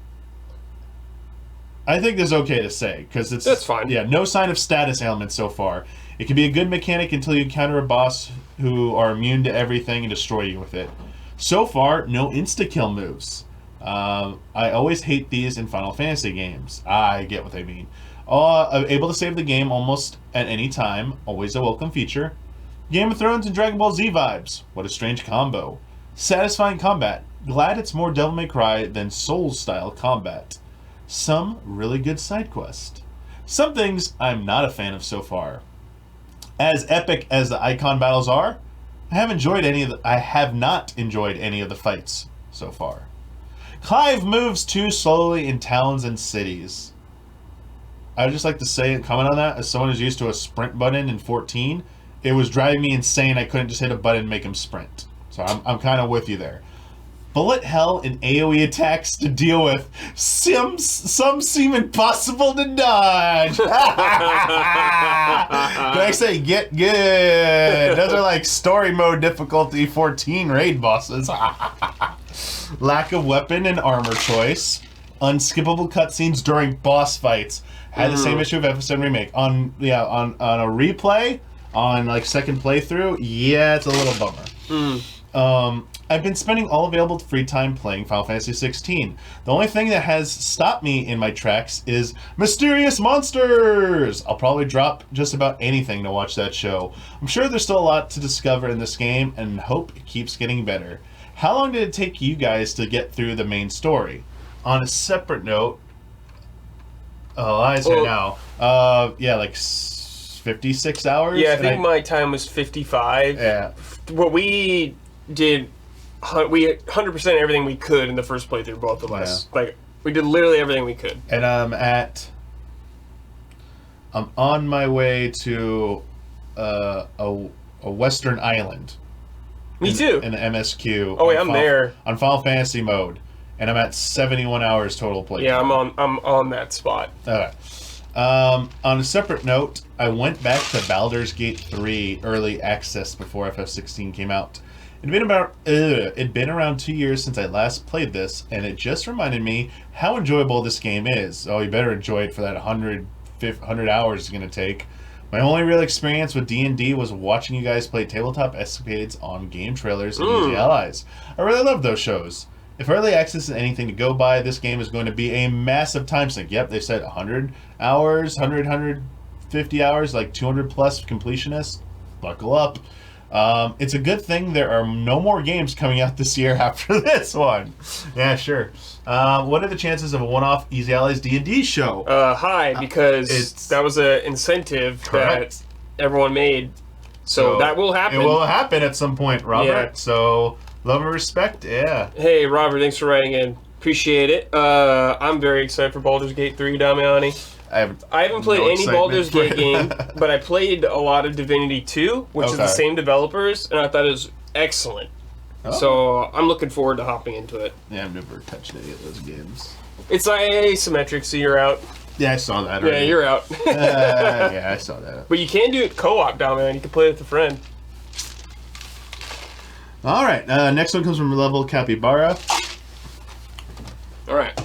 Speaker 1: I think this is okay to say, because it's...
Speaker 2: That's fine.
Speaker 1: Yeah, no sign of status ailments so far. It can be a good mechanic until you encounter a boss who are immune to everything and destroy you with it. So far, no insta-kill moves. I always hate these in Final Fantasy games. I get what they mean. Able to save the game almost at any time. Always a welcome feature. Game of Thrones and Dragon Ball Z vibes. What a strange combo. Satisfying combat. Glad it's more Devil May Cry than Souls-style combat. Some really good side quest. Some things I'm not a fan of so far. As epic as the icon battles are, I have not enjoyed any of the fights so far. Clive moves too slowly in towns and cities. I would just like to say and comment on that, as someone who's used to a sprint button in 14, it was driving me insane I couldn't just hit a button and make him sprint. So I'm kind of with you there. Bullet hell and AoE attacks to deal with. Some seem impossible to dodge. Can I say get good? Those are like story mode difficulty 14 raid bosses. Lack of weapon and armor choice. Unskippable cutscenes during boss fights. Had the same issue with FF7 Remake. On a replay, on like second playthrough, yeah, it's a little bummer. I've been spending all available free time playing Final Fantasy 16. The only thing that has stopped me in my tracks is mysterious monsters! I'll probably drop just about anything to watch that show. I'm sure there's still a lot to discover in this game and hope it keeps getting better. How long did it take you guys to get through the main story? On a separate note, Eli's here now. Like 56 hours?
Speaker 2: Yeah, I think my time was 55.
Speaker 1: Yeah.
Speaker 2: What we did... We 100% everything we could in the first playthrough, both of us. Yeah. Like, we did literally everything we could.
Speaker 1: And I'm on my way to a western island.
Speaker 2: Me too.
Speaker 1: In the MSQ.
Speaker 2: Oh wait, I'm there.
Speaker 1: On Final Fantasy mode. And I'm at 71 hours total playthrough.
Speaker 2: Yeah, I'm on that spot.
Speaker 1: Okay. On a separate note, I went back to Baldur's Gate 3 early access before FF16 came out. It'd been around 2 years since I last played this, and it just reminded me how enjoyable this game is. Oh, you better enjoy it for that 100 hours it's going to take. My only real experience with D&D was watching you guys play tabletop escapades on game trailers and Easy Allies. I really love those shows. If early access is anything to go by, this game is going to be a massive time sink. Yep, they said 100 hours, 150 hours, like 200 plus completionists. Buckle up. It's a good thing there are no more games coming out this year after this one. Yeah, sure. What are the chances of a one-off Easy Allies D&D show?
Speaker 2: High, because that was an incentive that everyone made. So that will happen.
Speaker 1: It will happen at some point, Robert. Yeah. So, love and respect, yeah.
Speaker 2: Hey, Robert, thanks for writing in. Appreciate it. I'm very excited for Baldur's Gate 3, Damiani. I haven't played any Baldur's Gate game, but I played a lot of Divinity 2, which is the same developers, and I thought it was excellent. Oh. So I'm looking forward to hopping into it.
Speaker 1: Yeah, I've never touched any of those games.
Speaker 2: It's asymmetric, so you're out.
Speaker 1: Yeah, I saw that already.
Speaker 2: Yeah, you're out.
Speaker 1: Yeah, I saw that.
Speaker 2: But you can do it co-op, Damian. You can play with a friend.
Speaker 1: All right, next one comes from Level Capybara.
Speaker 2: All right.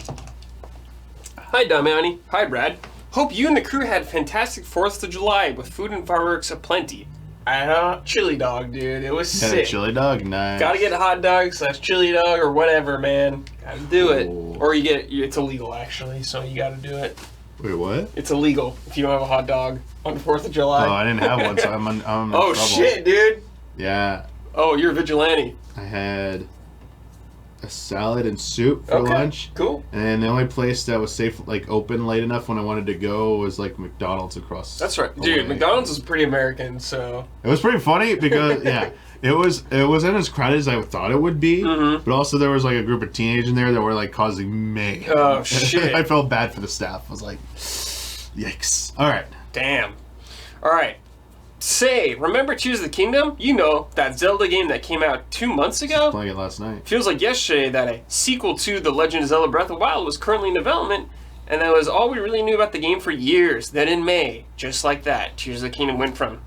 Speaker 2: Hi, Damiani. Hi, Brad. Hope you and the crew had fantastic 4th of July with food and fireworks aplenty. I had a chili dog, dude. It was sick.
Speaker 1: Chili dog, nice.
Speaker 2: Gotta get a hot dog / chili dog or whatever, man. Gotta do it. Or it's illegal, actually, so you gotta do it.
Speaker 1: Wait, what?
Speaker 2: It's illegal if you don't have a hot dog on the 4th of July.
Speaker 1: Oh, I didn't have one, so I'm in trouble.
Speaker 2: Shit, dude.
Speaker 1: Yeah.
Speaker 2: Oh, you're a vigilante.
Speaker 1: I had a salad and soup for lunch.
Speaker 2: Cool.
Speaker 1: And the only place that was safe, like open late enough when I wanted to go, was like McDonald's across.
Speaker 2: That's right, dude. McDonald's is pretty American, so
Speaker 1: it was pretty funny because it wasn't as crowded as I thought it would be, but also there was like a group of teenagers in there that were like causing mayhem.
Speaker 2: Oh shit!
Speaker 1: I felt bad for the staff. I was like, yikes! All right.
Speaker 2: Damn. All right. Say, remember Tears of the Kingdom? You know, that Zelda game that came out 2 months ago?
Speaker 1: I was playing it last night.
Speaker 2: Feels like yesterday that a sequel to The Legend of Zelda Breath of the Wild was currently in development, and that was all we really knew about the game for years. Then in May, just like that, Tears of the Kingdom went from,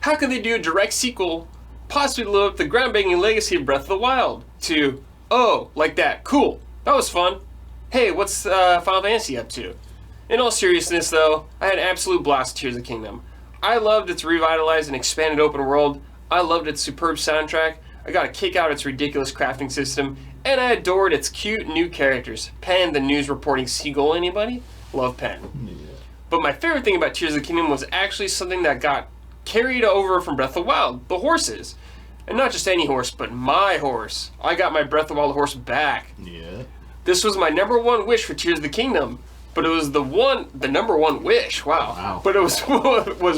Speaker 2: how could they do a direct sequel, possibly live up the groundbreaking legacy of Breath of the Wild, to, oh, like that, cool, that was fun. Hey, what's Final Fantasy up to? In all seriousness, though, I had an absolute blast with Tears of the Kingdom. I loved its revitalized and expanded open world. I loved its superb soundtrack. I got a kick out of its ridiculous crafting system. And I adored its cute new characters. Pen, the news reporting seagull, anybody? Love Pen. Yeah. But my favorite thing about Tears of the Kingdom was actually something that got carried over from Breath of the Wild. The horses. And not just any horse, but my horse. I got my Breath of the Wild horse back.
Speaker 1: Yeah.
Speaker 2: This was my #1 wish for Tears of the Kingdom. But it was the #1 wish. Wow. But it was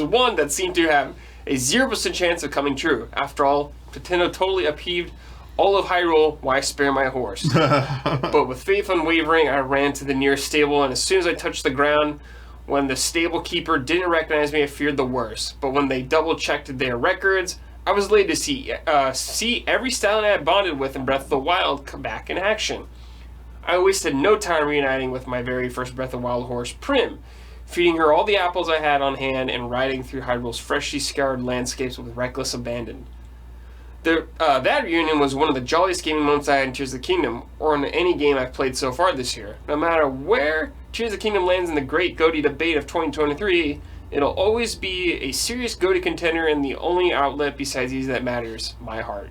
Speaker 2: one that seemed to have a 0% chance of coming true. After all, Nintendo totally upheaved all of Hyrule. Why spare my horse? But with faith unwavering, I ran to the nearest stable, and as soon as I touched the ground, when the stable keeper didn't recognize me, I feared the worst. But when they double-checked their records, I was elated to see every stallion I had bonded with in Breath of the Wild come back in action. I wasted no time reuniting with my very first Breath of the Wild horse, Prim, feeding her all the apples I had on hand and riding through Hyrule's freshly scoured landscapes with reckless abandon. That reunion was one of the jolliest gaming moments I had in Tears of the Kingdom, or in any game I've played so far this year. No matter where Tears of the Kingdom lands in the great GOTY debate of 2023, it'll always be a serious GOTY contender and the only outlet besides these that matters, my heart.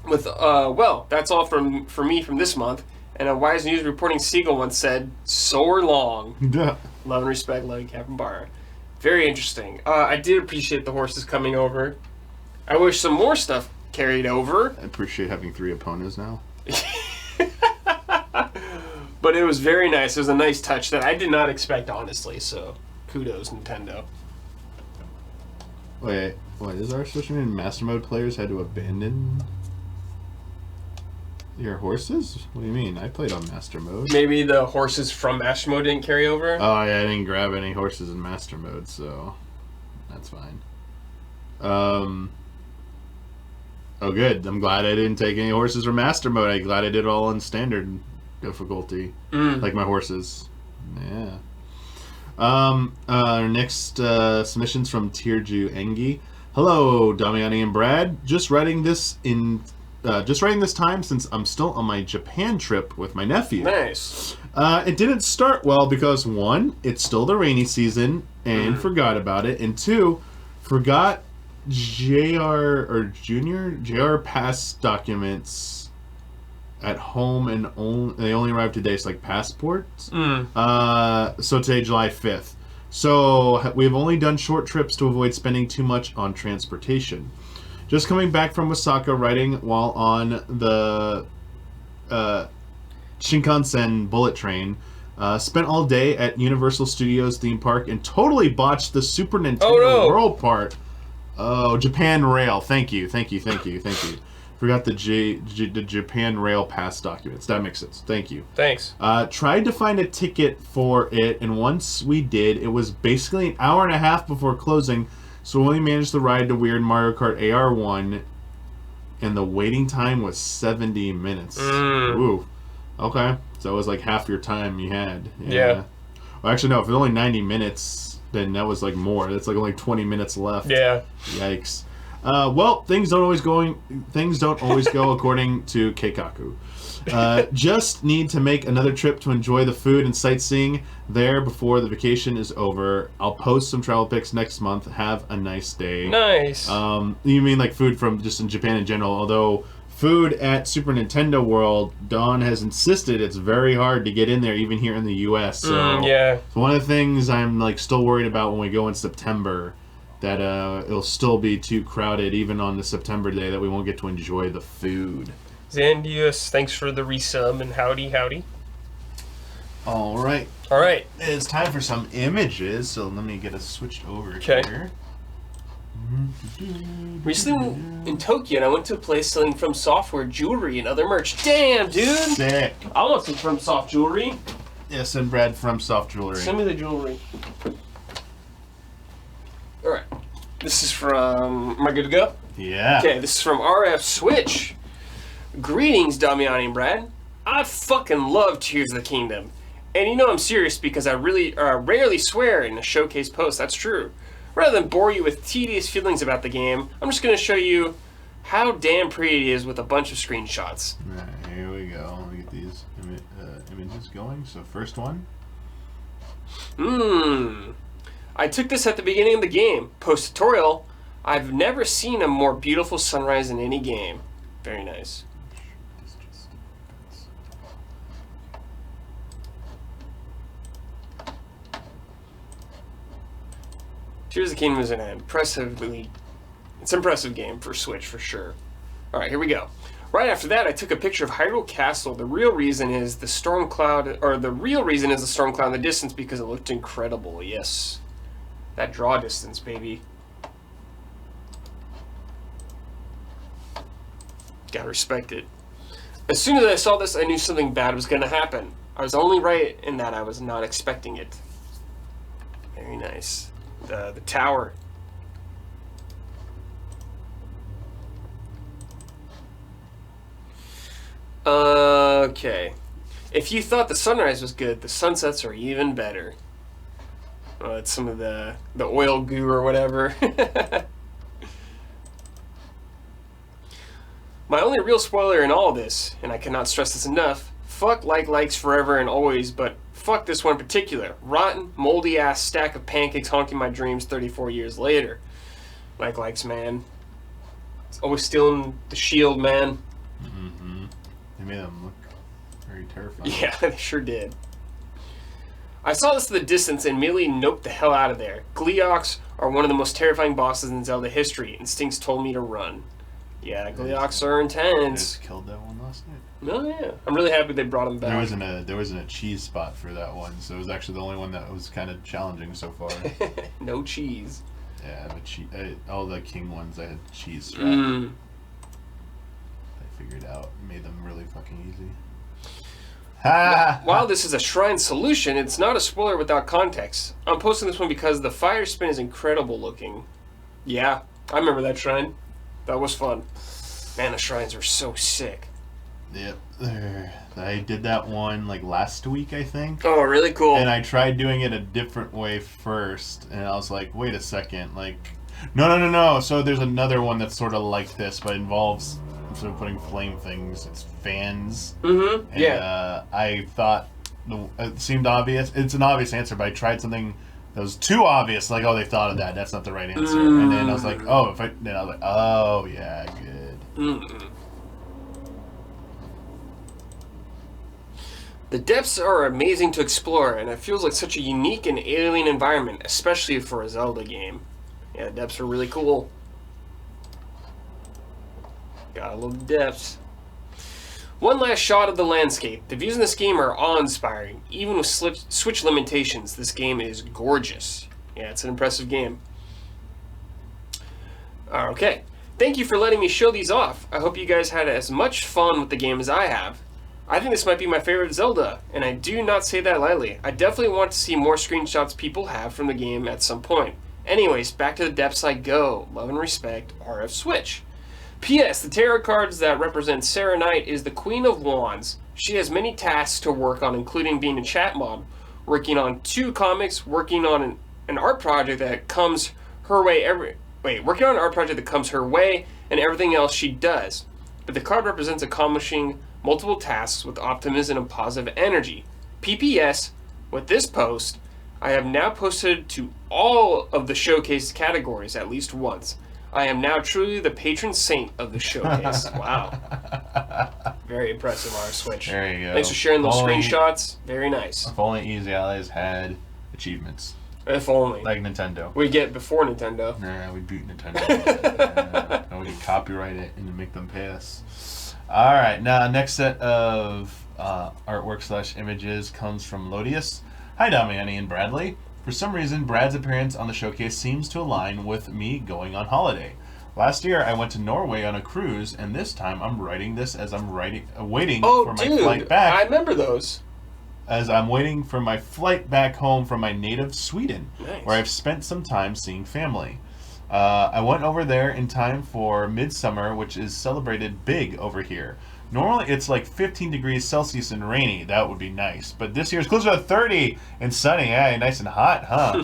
Speaker 2: That's all for me from this month. And a wise news reporting seagull once said, "Soar long."
Speaker 1: Yeah.
Speaker 2: Love and respect, loving Capybara. Very interesting. I did appreciate the horses coming over. I wish some more stuff carried over.
Speaker 1: I appreciate having 3 opponents now.
Speaker 2: But it was very nice. It was a nice touch that I did not expect, honestly. So, kudos, Nintendo.
Speaker 1: Wait, is our social media Master Mode players had to abandon your horses? What do you mean? I played on Master Mode.
Speaker 2: Maybe the horses from Master Mode didn't carry over?
Speaker 1: Oh, yeah, I didn't grab any horses in Master Mode, so that's fine. Oh, good. I'm glad I didn't take any horses from Master Mode. I'm glad I did it all on standard difficulty. Like my horses. Yeah. Our next submission's from Tierju Engi. Hello, Damiani and Brad. Just writing this time since I'm still on my Japan trip with my nephew.
Speaker 2: Nice.
Speaker 1: It didn't start well because 1, it's still the rainy season and forgot about it, and 2, forgot JR Pass documents at home and they only arrived today. It's like passports.
Speaker 2: Mm.
Speaker 1: So today, July 5th. So we've only done short trips to avoid spending too much on transportation. Just coming back from Osaka, riding while on the Shinkansen bullet train. Spent all day at Universal Studios theme park and totally botched the Super Nintendo World part. Oh, Japan Rail. Thank you. Forgot the Japan Rail Pass documents. That makes sense. Thank you.
Speaker 2: Thanks.
Speaker 1: Tried to find a ticket for it, and once we did, it was basically an hour and a half before closing, so we only managed to ride the weird Mario Kart AR1, and the waiting time was 70 minutes. Ooh. Okay. So it was like half your time you had.
Speaker 2: Yeah.
Speaker 1: Well, actually, no. If it's only 90 minutes, then that was like more. That's like only 20 minutes left.
Speaker 2: Yeah.
Speaker 1: Yikes. Well, things don't always go according to Keikaku. Just need to make another trip to enjoy the food and sightseeing there before the vacation is over. I'll post some travel pics next month. Have a nice day.
Speaker 2: Nice.
Speaker 1: You mean like food from just in Japan in general? Although food at Super Nintendo World, Dawn has insisted it's very hard to get in there, even here in the U.S. So
Speaker 2: yeah.
Speaker 1: One of the things I'm like still worried about when we go in September. That it'll still be too crowded even on the September day that we won't get to enjoy the food.
Speaker 2: Zandius, thanks for the resub and howdy.
Speaker 1: All right. It's time for some images, so let me get us switched over here.
Speaker 2: Recently in Tokyo, and I went to a place selling From Software jewelry and other merch. Damn, dude!
Speaker 1: Sick.
Speaker 2: I want some From Soft jewelry.
Speaker 1: Yeah, send Brad From Soft jewelry.
Speaker 2: Send me the jewelry. Alright. This is from... Am I good to go?
Speaker 1: Yeah.
Speaker 2: Okay, this is from RF Switch. Greetings, Damiani and Brad. I fucking love Tears of the Kingdom. And you know I'm serious because I rarely swear in a showcase post. That's true. Rather than bore you with tedious feelings about the game, I'm just going to show you how damn pretty it is with a bunch of screenshots.
Speaker 1: Alright, here we go. Let me get these images going. So first one.
Speaker 2: I took this at the beginning of the game. Post-tutorial, I've never seen a more beautiful sunrise in any game. Very nice. Tears of the Kingdom is an impressive game for Switch for sure. Alright, here we go. Right after that, I took a picture of Hyrule Castle. The real reason is the storm cloud in the distance because it looked incredible. Yes. That draw distance, baby. Gotta respect it. As soon as I saw this, I knew something bad was gonna happen. I was only right in that I was not expecting it. Very nice. The tower. Okay. If you thought the sunrise was good, the sunsets are even better. It's some of the oil goo or whatever. My only real spoiler in all this, and I cannot stress this enough, fuck likes forever and always, but fuck this one in particular. Rotten, moldy ass stack of pancakes haunting my dreams 34 years later. Likes, man. It's always stealing the shield, man.
Speaker 1: Mm-hmm. They made them look very terrifying.
Speaker 2: Yeah, they sure did. I saw this in the distance and immediately noped the hell out of there. Gleeoks are one of the most terrifying bosses in Zelda history. Instincts told me to run. Yeah, Gleeoks are intense.
Speaker 1: I just killed that one last night.
Speaker 2: No, yeah. I'm really happy they brought him back.
Speaker 1: There wasn't a cheese spot for that one, so it was actually the only one that was kind of challenging so far.
Speaker 2: No cheese.
Speaker 1: Yeah, but all the king ones I had cheese strap. I figured out, made them really fucking easy.
Speaker 2: While this is a shrine solution, it's not a spoiler without context. I'm posting this one because the fire spin is incredible looking. Yeah, I remember that shrine. That was fun. Man, the shrines are so sick.
Speaker 1: Yep. I did that one like last week, I think.
Speaker 2: Oh, really cool.
Speaker 1: And I tried doing it a different way first, and I was like, wait a second, like, no. So there's another one that's sort of like this, but involves, instead of putting flame things, it's fans.
Speaker 2: Mm-hmm.
Speaker 1: And,
Speaker 2: yeah.
Speaker 1: I thought it seemed obvious. It's an obvious answer, but I tried something that was too obvious. Like, oh, they thought of that. That's not the right answer. And then I was like, oh, then I was like, oh, yeah, good.
Speaker 2: The depths are amazing to explore, and it feels like such a unique and alien environment, especially for a Zelda game. Yeah, the depths are really cool. Gotta love the depths. One last shot of the landscape. The views in this game are awe-inspiring. Even with Switch limitations, this game is gorgeous. Yeah, it's an impressive game. Okay. Thank you for letting me show these off. I hope you guys had as much fun with the game as I have. I think this might be my favorite Zelda, and I do not say that lightly. I definitely want to see more screenshots people have from the game at some point. Anyways, back to the depths I go. Love and respect, RF Switch. P.S. The tarot cards that represent Sarah Knight is the Queen of Wands. She has many tasks to work on, including being a chat mod, working on 2 comics, working on an art project that comes her way working on an art project that comes her way, and everything else she does. But the card represents accomplishing multiple tasks with optimism and positive energy. PPS, with this post, I have now posted to all of the showcase categories at least once. I am now truly the patron saint of the showcase. Wow. Very impressive, our Switch.
Speaker 1: There you go.
Speaker 2: Thanks for sharing those screenshots. Very nice.
Speaker 1: If only Easy Allies had achievements.
Speaker 2: If only.
Speaker 1: Like Nintendo.
Speaker 2: We get before Nintendo.
Speaker 1: Nah, we beat Nintendo. And we can copyright it and make them pay us. Alright, now next set of artwork / images comes from Lodius. Hi Damiani and Bradley. For some reason, Brad's appearance on the showcase seems to align with me going on holiday. Last year, I went to Norway on a cruise, and this time I'm writing this as I'm waiting for my flight back.
Speaker 2: I remember those.
Speaker 1: As I'm waiting for my flight back home from my native Sweden,
Speaker 2: Nice.
Speaker 1: where I've spent some time seeing family. I went over there in time for midsummer, which is celebrated big over here. Normally it's like 15 degrees Celsius and rainy. That would be nice. But this year it's closer to 30 and sunny. Yeah, nice and hot, huh?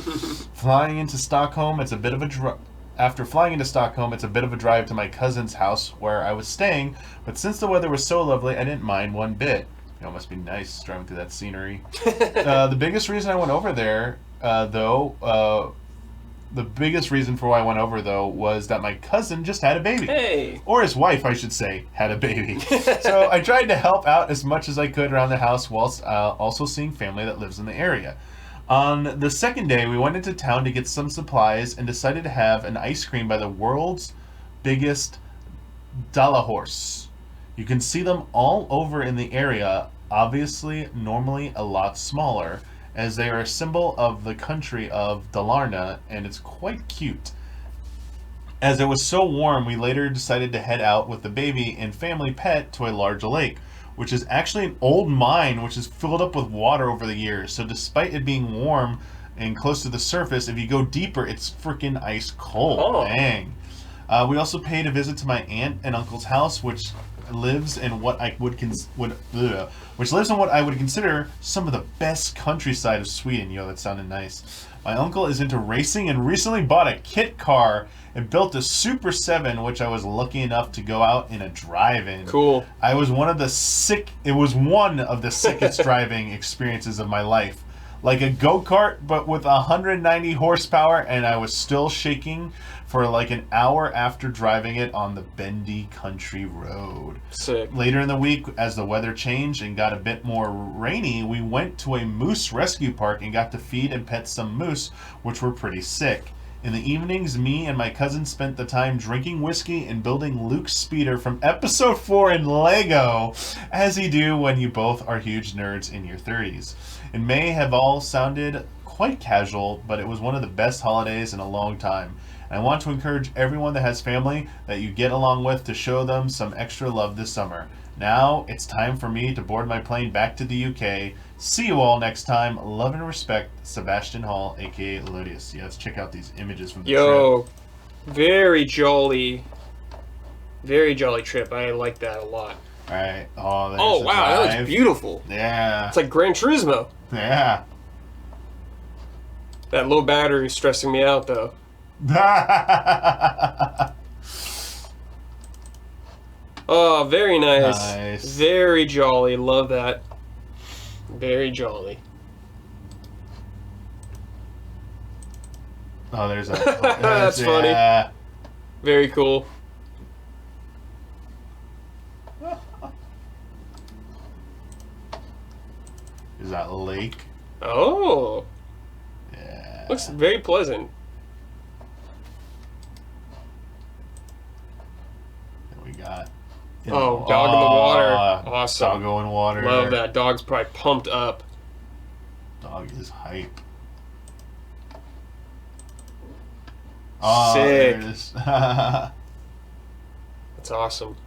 Speaker 1: Flying into Stockholm, it's a bit of a After flying into Stockholm, it's a bit of a drive to my cousin's house where I was staying. But since the weather was so lovely, I didn't mind one bit. It must be nice driving through that scenery. The biggest reason I went over there, the biggest reason for why I went over, though, was that my cousin just had a baby.
Speaker 2: Hey!
Speaker 1: Or his wife, I should say, had a baby. So I tried to help out as much as I could around the house whilst also seeing family that lives in the area. On the second day, we went into town to get some supplies and decided to have an ice cream by the world's biggest Dalahorse. You can see them all over in the area, obviously normally a lot smaller, as they are a symbol of the country of Dalarna, and it's quite cute. As it was so warm, we later decided to head out with the baby and family pet to a large lake, which is actually an old mine which is filled up with water over the years. So despite it being warm and close to the surface, if you go deeper, it's freaking ice cold.
Speaker 2: Oh.
Speaker 1: Dang. We also paid a visit to my aunt and uncle's house, which lives in what I would consider some of the best countryside of Sweden. Yo, that sounded nice. My uncle is into racing and recently bought a kit car and built a Super 7, which I was lucky enough to go out in a drive-in.
Speaker 2: Cool.
Speaker 1: It was one of the sickest driving experiences of my life. Like a go-kart, but with 190 horsepower, and I was still shaking for like an hour after driving it on the bendy country road.
Speaker 2: Sick.
Speaker 1: Later in the week, as the weather changed and got a bit more rainy, we went to a moose rescue park and got to feed and pet some moose, which were pretty sick. In the evenings, me and my cousin spent the time drinking whiskey and building Luke's speeder from episode 4 in Lego, as you do when you both are huge nerds in your 30s. It may have all sounded quite casual, but it was one of the best holidays in a long time. And I want to encourage everyone that has family that you get along with to show them some extra love this summer. Now, it's time for me to board my plane back to the UK. See you all next time. Love and respect, Sebastian Hall, aka Lodius. Yeah, let's check out these images from the trip.
Speaker 2: Very jolly trip. I like that a lot.
Speaker 1: Alright. Oh, there's
Speaker 2: Oh,
Speaker 1: the
Speaker 2: wow, that
Speaker 1: drive.
Speaker 2: looks beautiful.
Speaker 1: Yeah.
Speaker 2: It's like Gran Turismo.
Speaker 1: Yeah.
Speaker 2: That low battery is stressing me out, though. Oh, very nice.
Speaker 1: Nice.
Speaker 2: Very jolly. Love that. Very jolly.
Speaker 1: Oh, there's a...
Speaker 2: That's funny.
Speaker 1: Yeah.
Speaker 2: Very cool.
Speaker 1: is that lake.
Speaker 2: Oh.
Speaker 1: Yeah.
Speaker 2: Looks very pleasant.
Speaker 1: Then we got...
Speaker 2: Oh, dog in the water. Awesome.
Speaker 1: Doggo in water.
Speaker 2: Love that. Dog's probably pumped up.
Speaker 1: Dog is hype. Oh,
Speaker 2: Sick.
Speaker 1: there it is.
Speaker 2: That's awesome.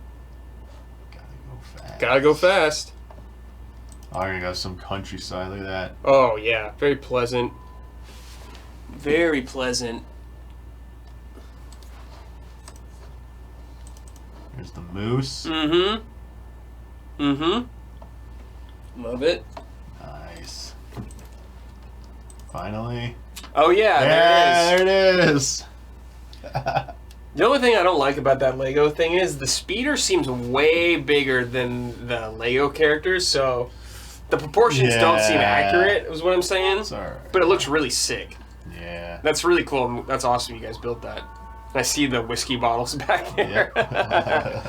Speaker 1: Gotta
Speaker 2: Gotta go fast.
Speaker 1: Oh, you got some countryside. Look at that.
Speaker 2: Oh, yeah. Very pleasant. Very pleasant.
Speaker 1: There's the moose.
Speaker 2: Mm-hmm. Mm-hmm. Love it.
Speaker 1: Nice. Finally.
Speaker 2: Oh, yeah. There it is.
Speaker 1: There it is.
Speaker 2: The only thing I don't like about that Lego thing is the speeder seems way bigger than the Lego characters, so the proportions don't seem accurate, is what I'm saying.
Speaker 1: Sorry.
Speaker 2: But it looks really sick.
Speaker 1: Yeah.
Speaker 2: That's really cool. That's awesome you guys built that. I see the whiskey bottles back there.
Speaker 1: Yep.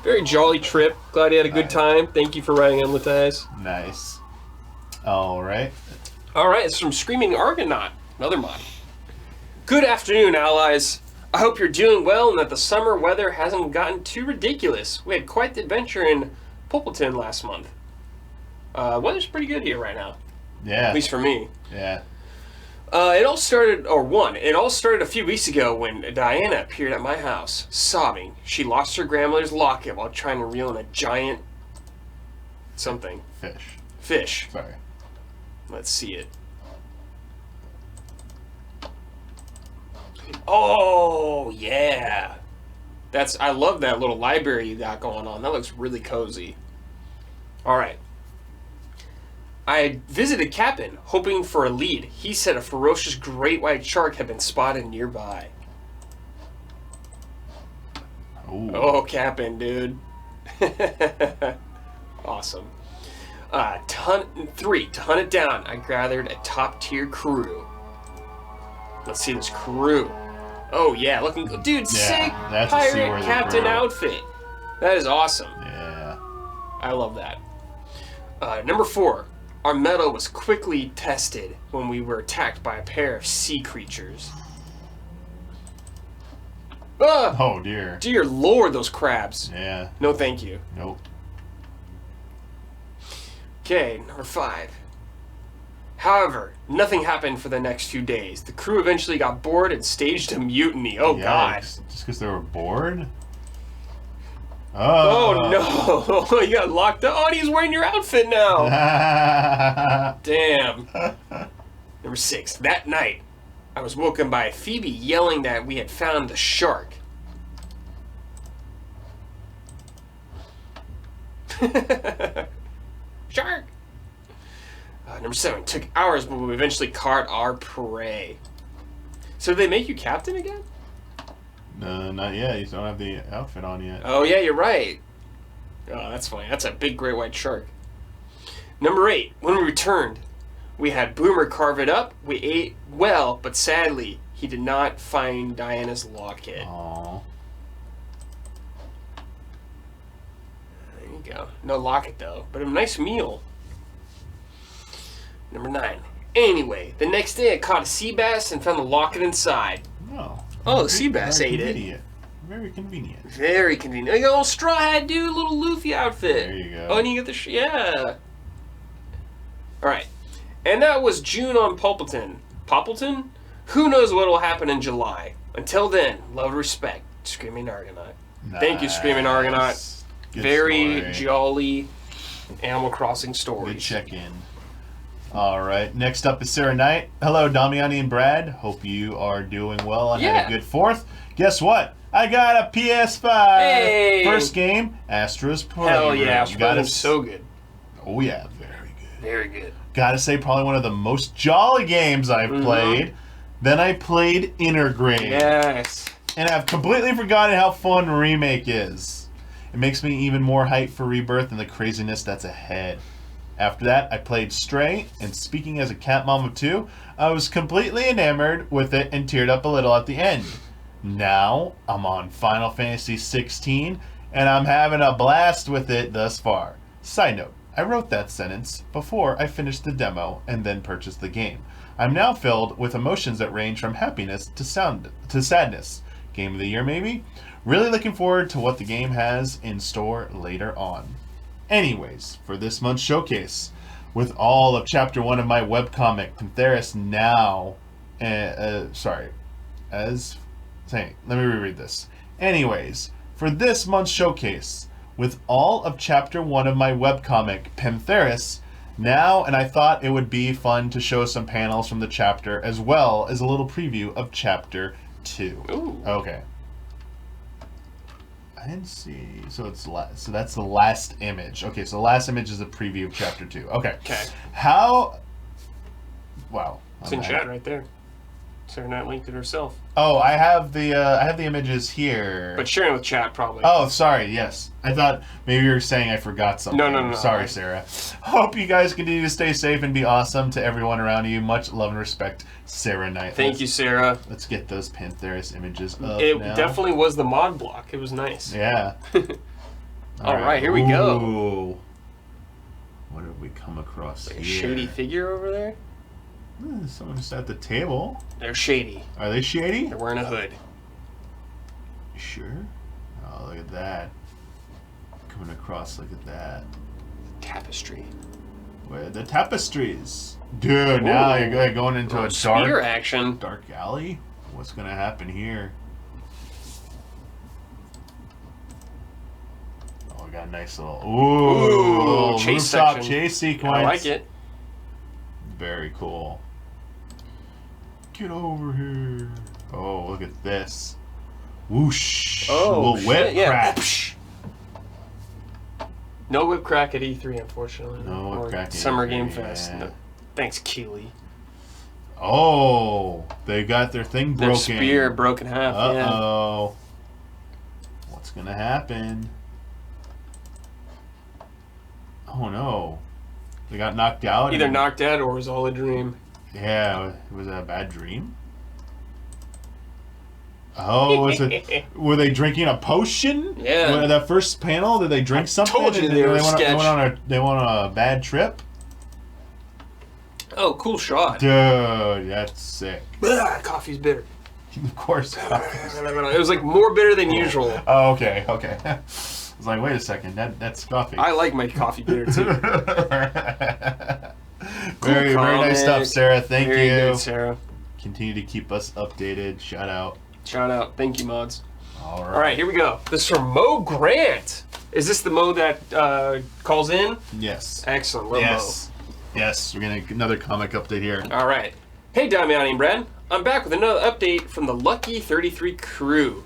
Speaker 2: Very jolly trip. Glad you had a good time. Thank you for riding Emlatize.
Speaker 1: Nice. All right.
Speaker 2: All right, it's from Screaming Argonaut, another mod. Good afternoon, allies. I hope you're doing well and that the summer weather hasn't gotten too ridiculous. We had quite the adventure in Poppleton last month. Weather's pretty good here right now.
Speaker 1: Yeah.
Speaker 2: At least for me.
Speaker 1: Yeah.
Speaker 2: It all started a few weeks ago when Diana appeared at my house, sobbing. She lost her grandmother's locket while trying to reel in a giant... something. Fish.
Speaker 1: Sorry.
Speaker 2: Let's see it. Oh, yeah. I love that little library you got going on. That looks really cozy. All right. I visited Captain, hoping for a lead. He said a ferocious great white shark had been spotted nearby.
Speaker 1: Ooh.
Speaker 2: Oh, Captain, dude. Awesome. To hunt it down, I gathered a top-tier crew. Let's see this crew. Oh, yeah, looking good. Dude, sick
Speaker 1: that's a
Speaker 2: pirate
Speaker 1: seaworthy
Speaker 2: captain
Speaker 1: crew.
Speaker 2: outfit. That is awesome.
Speaker 1: Yeah.
Speaker 2: I love that. Number 4. Our metal was quickly tested when we were attacked by a pair of sea creatures. Ah!
Speaker 1: Oh, dear.
Speaker 2: Dear Lord, those crabs.
Speaker 1: Yeah.
Speaker 2: No, thank you.
Speaker 1: Nope.
Speaker 2: Okay, number 5. However, nothing happened for the next few days. The crew eventually got bored and staged a mutiny. Oh, God.
Speaker 1: Just because they were bored?
Speaker 2: Oh, no. You got locked up. Oh, and he's wearing your outfit now. Damn. Number 6. That night, I was woken by Phoebe yelling that we had found the shark. Shark! Number 7. Took hours, but we eventually caught our prey. So did they make you captain again?
Speaker 1: No, not yet. You don't have the outfit on yet.
Speaker 2: Oh, yeah, you're right. Oh, that's funny. That's a big great white shark. Number 8. When we returned, we had Boomer carve it up. We ate well, but sadly, he did not find Diana's locket.
Speaker 1: Aww.
Speaker 2: There you go. No locket, though, but a nice meal. Number 9. Anyway, the next day I caught a sea bass and found the locket inside.
Speaker 1: No.
Speaker 2: Oh, the sea bass ate it.
Speaker 1: Very convenient.
Speaker 2: Very convenient. You got a little straw hat, dude. Little Luffy outfit.
Speaker 1: There you go.
Speaker 2: Oh, and you get the yeah. All right, and that was June on Poppleton. Poppleton? Who knows what will happen in July? Until then, love and respect, Screaming Argonaut.
Speaker 1: Nice.
Speaker 2: Thank you, Screaming Argonaut.
Speaker 1: Good
Speaker 2: Very
Speaker 1: story.
Speaker 2: jolly Animal Crossing stories.
Speaker 1: Good check-in. All right. Next up is Sarah Knight. Hello, Damiani and Brad. Hope you are doing well and had a good 4th. Guess what? I got a PS5.
Speaker 2: Hey!
Speaker 1: First game, Astra's Playroom.
Speaker 2: Hell yeah, Playroom's so good.
Speaker 1: Oh yeah, very good.
Speaker 2: Very good.
Speaker 1: Gotta say, probably one of the most jolly games I've played. Then I played Intergrade.
Speaker 2: Yes.
Speaker 1: And I've completely forgotten how fun Remake is. It makes me even more hyped for Rebirth and the craziness that's ahead. After that, I played Stray, and speaking as a cat mom of 2, I was completely enamored with it and teared up a little at the end. Now, I'm on Final Fantasy XVI, and I'm having a blast with it thus far. Side note, I wrote that sentence before I finished the demo and then purchased the game. I'm now filled with emotions that range from happiness to sadness. Game of the year, maybe? Really looking forward to what the game has in store later on. Anyways, for this month's showcase, with all of Chapter 1 of my webcomic, Pantheris now... let me reread this. Anyways, for this month's showcase, with all of Chapter 1 of my webcomic, Pantheris, now, and I thought it would be fun to show some panels from the chapter, as well as a little preview of Chapter 2.
Speaker 2: Ooh.
Speaker 1: Okay. I didn't see. So that's the last image. Okay, so the last image is a preview of Chapter 2. Okay.
Speaker 2: Okay.
Speaker 1: How... Wow.
Speaker 2: It's in chat right there. Sarah Knight linked it herself.
Speaker 1: Oh, I have the images here.
Speaker 2: But sharing with chat, probably.
Speaker 1: Oh, sorry. Yes, I thought maybe you were saying I forgot something.
Speaker 2: No.
Speaker 1: Sorry, Sarah. Hope you guys continue to stay safe and be awesome to everyone around you. Much love and respect, Sarah Knight.
Speaker 2: Thank you, Sarah.
Speaker 1: Let's get those Pantheris images up.
Speaker 2: It
Speaker 1: now.
Speaker 2: definitely was the mod block. It was nice.
Speaker 1: Yeah.
Speaker 2: All right, here we go.
Speaker 1: Ooh. What have we come across
Speaker 2: Like a
Speaker 1: here?
Speaker 2: shady figure over there.
Speaker 1: Someone's at the table.
Speaker 2: They're shady.
Speaker 1: Are they shady?
Speaker 2: They're wearing a hood.
Speaker 1: You sure? Oh, look at that. Coming across, look at that.
Speaker 2: Tapestry.
Speaker 1: Where the tapestries? Dude, now you're going into a
Speaker 2: spear action.
Speaker 1: dark alley? What's going to happen here? Oh, we got a nice little... Ooh,
Speaker 2: chase
Speaker 1: rooftop
Speaker 2: section.
Speaker 1: chase sequence.
Speaker 2: I like it.
Speaker 1: Very cool. Get over here. Oh, look at this. Whoosh.
Speaker 2: Oh,
Speaker 1: little whip
Speaker 2: shit,
Speaker 1: crack.
Speaker 2: Yeah. No whip crack at E3, unfortunately.
Speaker 1: No whip
Speaker 2: or
Speaker 1: crack at
Speaker 2: Summer
Speaker 1: E3,
Speaker 2: Game Fest.
Speaker 1: yeah.
Speaker 2: No. Thanks, Keeley.
Speaker 1: Oh, they got their thing broken.
Speaker 2: Their spear broke in half.
Speaker 1: Uh-oh. What's going to happen? Oh, no. They got knocked out?
Speaker 2: Either knocked out or it was all a dream.
Speaker 1: Yeah, was that a bad dream? Oh, were they drinking a potion?
Speaker 2: Yeah.
Speaker 1: That first panel, did they drink something?
Speaker 2: Told you they were sketch.
Speaker 1: They went on a bad trip?
Speaker 2: Oh, cool shot.
Speaker 1: Dude, that's sick.
Speaker 2: Coffee's bitter.
Speaker 1: Of course.
Speaker 2: It was like more bitter than usual.
Speaker 1: Oh, okay. I was like, wait a second, that's coffee.
Speaker 2: I like my coffee bitter too.
Speaker 1: Very nice stuff, Sarah. Thank
Speaker 2: Very
Speaker 1: you.
Speaker 2: Good, Sarah.
Speaker 1: Continue to keep us updated. Shout out.
Speaker 2: Shout out. Thank you, mods.
Speaker 1: All
Speaker 2: All right, here we go. This is from Mo Grant. Is this the Mo that calls in?
Speaker 1: Yes.
Speaker 2: Excellent. Love
Speaker 1: Yes. Yes, we're getting another comic update here.
Speaker 2: Mo. All right. Hey, Damiani and Brad. I'm back with another update from the Lucky 33 crew.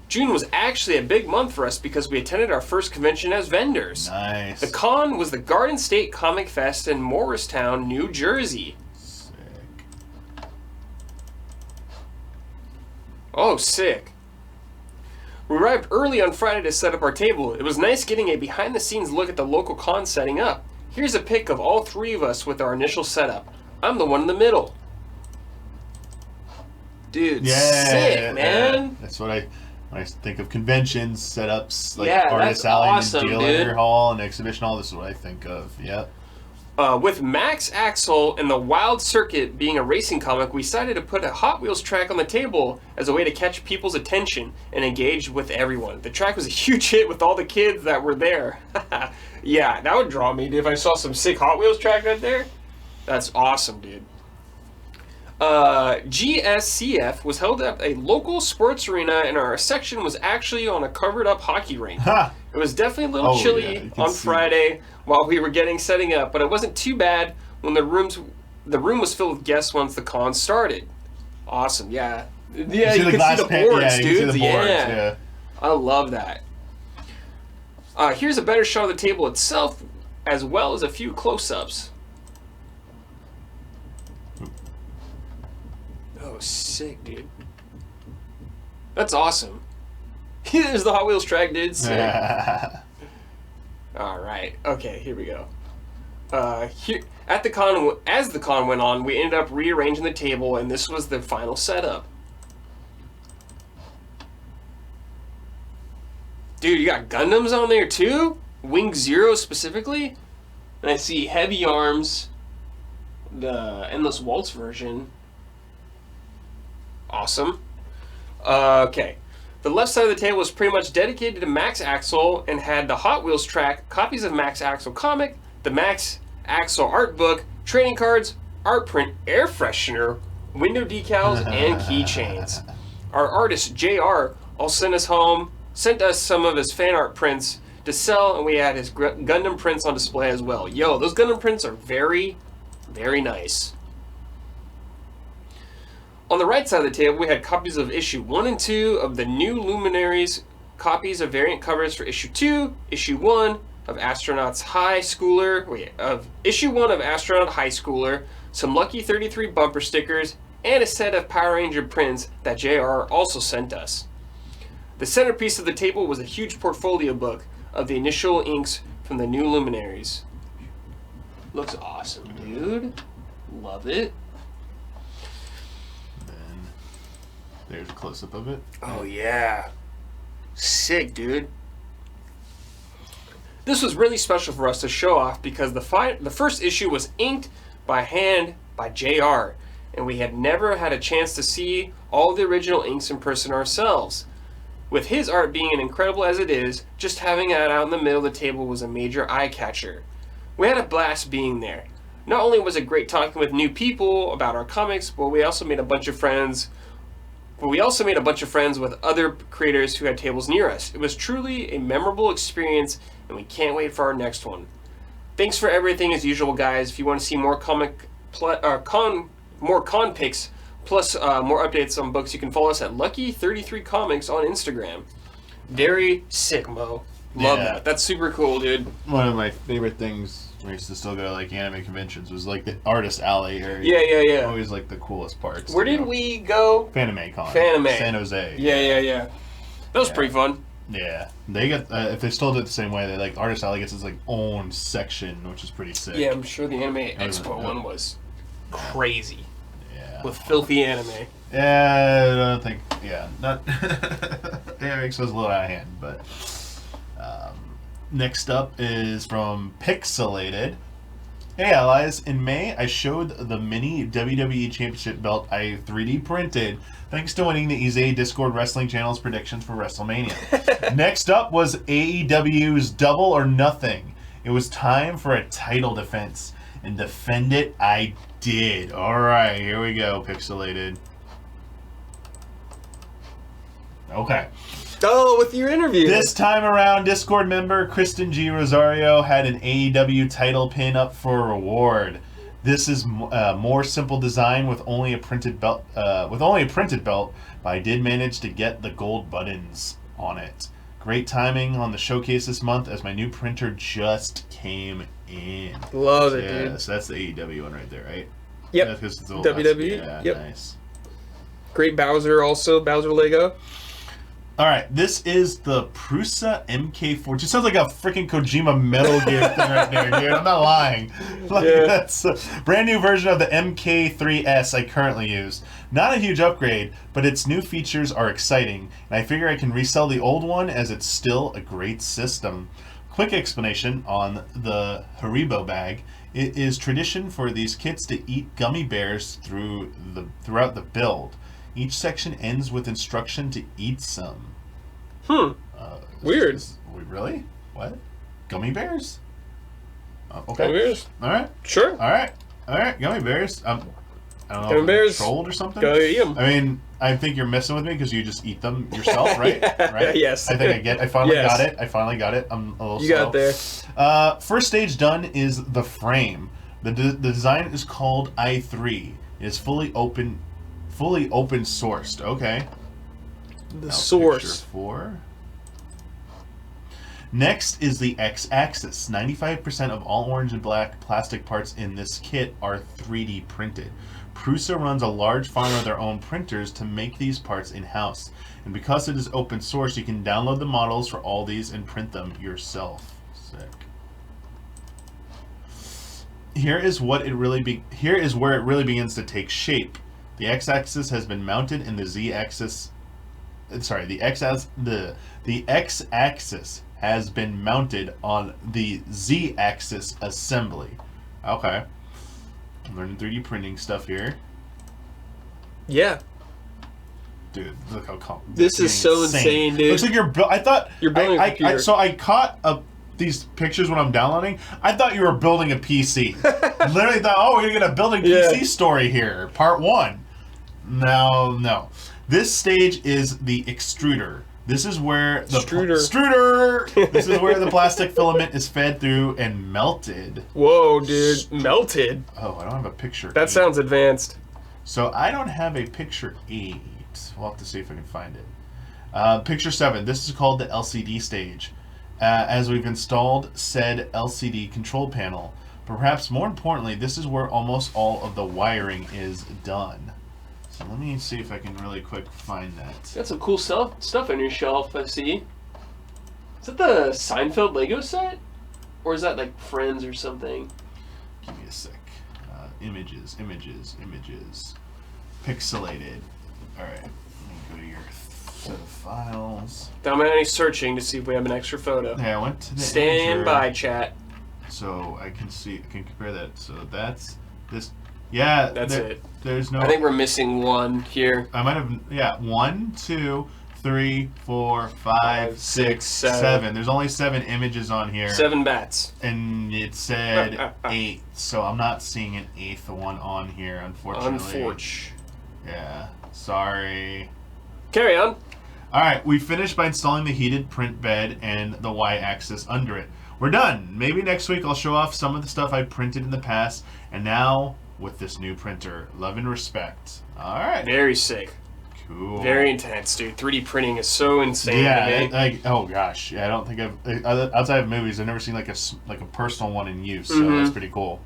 Speaker 2: June was actually a big month for us because we attended our first convention as vendors.
Speaker 1: Nice.
Speaker 2: The con was the Garden State Comic Fest in Morristown, New Jersey.
Speaker 1: Sick.
Speaker 2: Oh, sick. We arrived early on Friday to set up our table. It was nice getting a behind-the-scenes look at the local con setting up. Here's a pic of all three of us with our initial setup. I'm the one in the middle. Dude, sick, man.
Speaker 1: That's what when I think of conventions, setups, like
Speaker 2: Yeah,
Speaker 1: Artist
Speaker 2: that's
Speaker 1: Alley
Speaker 2: awesome,
Speaker 1: and Dealer
Speaker 2: dude.
Speaker 1: Hall and Exhibition Hall, this is what I think of. Yep.
Speaker 2: With Max Axel and the Wild Circuit being a racing comic, we decided to put a Hot Wheels track on the table as a way to catch people's attention and engage with everyone. The track was a huge hit with all the kids that were there. Yeah, that would draw me, dude, if I saw some sick Hot Wheels track right there. That's awesome, dude. GSCF was held at a local sports arena, and our section was actually on a covered-up hockey rink.
Speaker 1: Ha!
Speaker 2: It was definitely a little
Speaker 1: Oh, yeah,
Speaker 2: chilly
Speaker 1: you can
Speaker 2: on
Speaker 1: see
Speaker 2: Friday while we were setting up, but it wasn't too bad when the room was filled with guests once the con started. Awesome, yeah. Yeah, you can see the boards, dude.
Speaker 1: You can see the boards, yeah.
Speaker 2: I love that. Here's a better shot of the table itself, as well as a few close-ups. Oh, sick, dude. That's awesome. There's the Hot Wheels track, dude. Sick. All right. Okay, here we go. Here at the con, as the con went on, we ended up rearranging the table, and this was the final setup. Dude, you got Gundams on there too? Wing Zero specifically? And I see Heavy Arms, the Endless Waltz version. Awesome. Okay. The left side of the table was pretty much dedicated to Max Axel and had the Hot Wheels track, copies of Max Axel comic, the Max Axel art book, trading cards, art print, air freshener, window decals, and keychains. Our artist JR also sent us some of his fan art prints to sell, and we had his Gundam prints on display as well. Yo, those Gundam prints are very, very nice. On the right side of the table, we had copies of issue 1 and 2 of the New Luminaries, copies of variant covers for issue 2, issue 1 of Astronauts High Schooler, of issue 1 of Astronaut High Schooler, some Lucky 33 bumper stickers, and a set of Power Ranger prints that JR also sent us. The centerpiece of the table was a huge portfolio book of the initial inks from the New Luminaries. Looks awesome, dude. Love it.
Speaker 1: There's a close-up of it.
Speaker 2: Oh, yeah. Sick, dude. This was really special for us to show off because the first issue was inked by hand by JR, and we had never had a chance to see all the original inks in person ourselves. With his art being incredible as it is, just having it out in the middle of the table was a major eye-catcher. We had a blast being there. Not only was it great talking with new people about our comics, but we also made a bunch of friends with other creators who had tables near us. It was truly a memorable experience, and we can't wait for our next one. Thanks for everything as usual, guys. If you want to see more con pics, plus more updates on books, you can follow us at Lucky33 Comics on Instagram. Very sick, Mo. Love that. That's super cool, dude.
Speaker 1: One of my favorite things, we used to still go to like anime conventions, was like the artist alley area.
Speaker 2: Yeah.
Speaker 1: Always like the coolest parts.
Speaker 2: Where did we go?
Speaker 1: Fanime Con. San Jose.
Speaker 2: Yeah. That was pretty fun.
Speaker 1: Yeah, they got if they still do it the same way, they like Artist Alley gets its like own section, which is pretty sick.
Speaker 2: Yeah, I'm sure the Anime Expo one was crazy.
Speaker 1: Yeah.
Speaker 2: With filthy anime.
Speaker 1: Yeah, I don't think. Yeah, not. Anime Expo was a little out of hand, but. Next up is from Pixelated. Hey allies, in May I showed the mini WWE Championship belt I 3D printed thanks to winning the Izay Discord Wrestling Channel's predictions for WrestleMania. Next up was AEW's Double or Nothing. It was time for a title defense, and defend it I did. Alright, here we go, Pixelated. Okay.
Speaker 2: Oh, with your interview.
Speaker 1: This time around, Discord member Kristen G. Rosario had an AEW title pin up for a reward. This is more simple design with only a printed belt. But I did manage to get the gold buttons on it. Great timing on the showcase this month as my new printer just came in.
Speaker 2: Love it, dude.
Speaker 1: So that's the AEW one right there, right?
Speaker 2: Yep.
Speaker 1: That's 'cause it's
Speaker 2: WWE.
Speaker 1: Yeah,
Speaker 2: yep.
Speaker 1: Nice.
Speaker 2: Great Bowser also. Bowser Lego.
Speaker 1: Alright, this is the Prusa MK4. Just sounds like a freaking Kojima Metal Gear thing right there, dude. I'm not lying. Like,
Speaker 2: yeah.
Speaker 1: That's a brand new version of the MK3S I currently use. Not a huge upgrade, but its new features are exciting, and I figure I can resell the old one as it's still a great system. Quick explanation on the Haribo bag. It is tradition for these kits to eat gummy bears throughout the build. Each section ends with instruction to eat some.
Speaker 2: Weird.
Speaker 1: Really? What? Gummy bears? Okay.
Speaker 2: Gummy bears?
Speaker 1: Alright.
Speaker 2: Sure.
Speaker 1: Alright. Gummy bears. I don't know.
Speaker 2: Gummy bears.
Speaker 1: Controlled or something?
Speaker 2: Go eat them.
Speaker 1: I mean, I think you're messing with me because you just eat them yourself, right?
Speaker 2: Yeah,
Speaker 1: right?
Speaker 2: yes.
Speaker 1: I think I finally
Speaker 2: Yes.
Speaker 1: got it. I'm a little
Speaker 2: You
Speaker 1: slow.
Speaker 2: got there.
Speaker 1: First stage done is the frame. The design is called i3. It is fully open sourced. Okay.
Speaker 2: The source.
Speaker 1: 4. Next is the X-axis. 95% of all orange and black plastic parts in this kit are 3D printed. Prusa runs a large farm of their own printers to make these parts in-house. And because it is open source, you can download the models for all these and print them yourself. Sick. Here is where it really begins to take shape. The X-axis has been mounted and the Z-axis the X-axis has been mounted on the Z-axis assembly. Okay. I'm learning 3D printing stuff here.
Speaker 2: Yeah.
Speaker 1: Dude, look how calm.
Speaker 2: This is so insane, dude.
Speaker 1: Looks like I thought
Speaker 2: you're building a computer.
Speaker 1: So I caught these pictures when I'm downloading. I thought you were building a PC. Literally thought, oh, we're gonna build a PC story here, part 1. No. This stage is the extruder. This is where the extruder. This is where the plastic filament is fed through and melted.
Speaker 2: Whoa, dude, melted.
Speaker 1: Oh, I don't have a picture.
Speaker 2: That
Speaker 1: 8.
Speaker 2: sounds advanced.
Speaker 1: So I don't have a picture 8. We'll have to see if I can find it. Picture 7. This is called the LCD stage. As we've installed said LCD control panel. Perhaps more importantly, this is where almost all of the wiring is done. So let me see if I can really quick find that.
Speaker 2: Got some cool stuff on your shelf, I see. Is that the Seinfeld Lego set? Or is that like Friends or something?
Speaker 1: Give me a sec. Images. Pixelated. Alright. Let me go to your set of files.
Speaker 2: I'm searching to see if we have an extra photo.
Speaker 1: Yeah, I went to the
Speaker 2: Stand by, chat.
Speaker 1: So I can compare that. So that's this. Yeah,
Speaker 2: that's it.
Speaker 1: There's no.
Speaker 2: I think we're missing one here.
Speaker 1: I might have. Yeah, 1, 2, 3, 4, 5, 6, 7. There's only 7 images on here.
Speaker 2: 7 bats.
Speaker 1: And it said 8, so I'm not seeing an 8th one on here, unfortunately. Yeah, sorry.
Speaker 2: Carry on.
Speaker 1: All right, we finished by installing the heated print bed and the Y-axis under it. We're done. Maybe next week I'll show off some of the stuff I printed in the past, and now with this new printer. Love and respect. All right.
Speaker 2: Very sick.
Speaker 1: Cool.
Speaker 2: Very intense, dude. 3D printing is so insane.
Speaker 1: Yeah, oh gosh, yeah. I don't think outside of movies, I've never seen like a personal one in use. So that's pretty cool.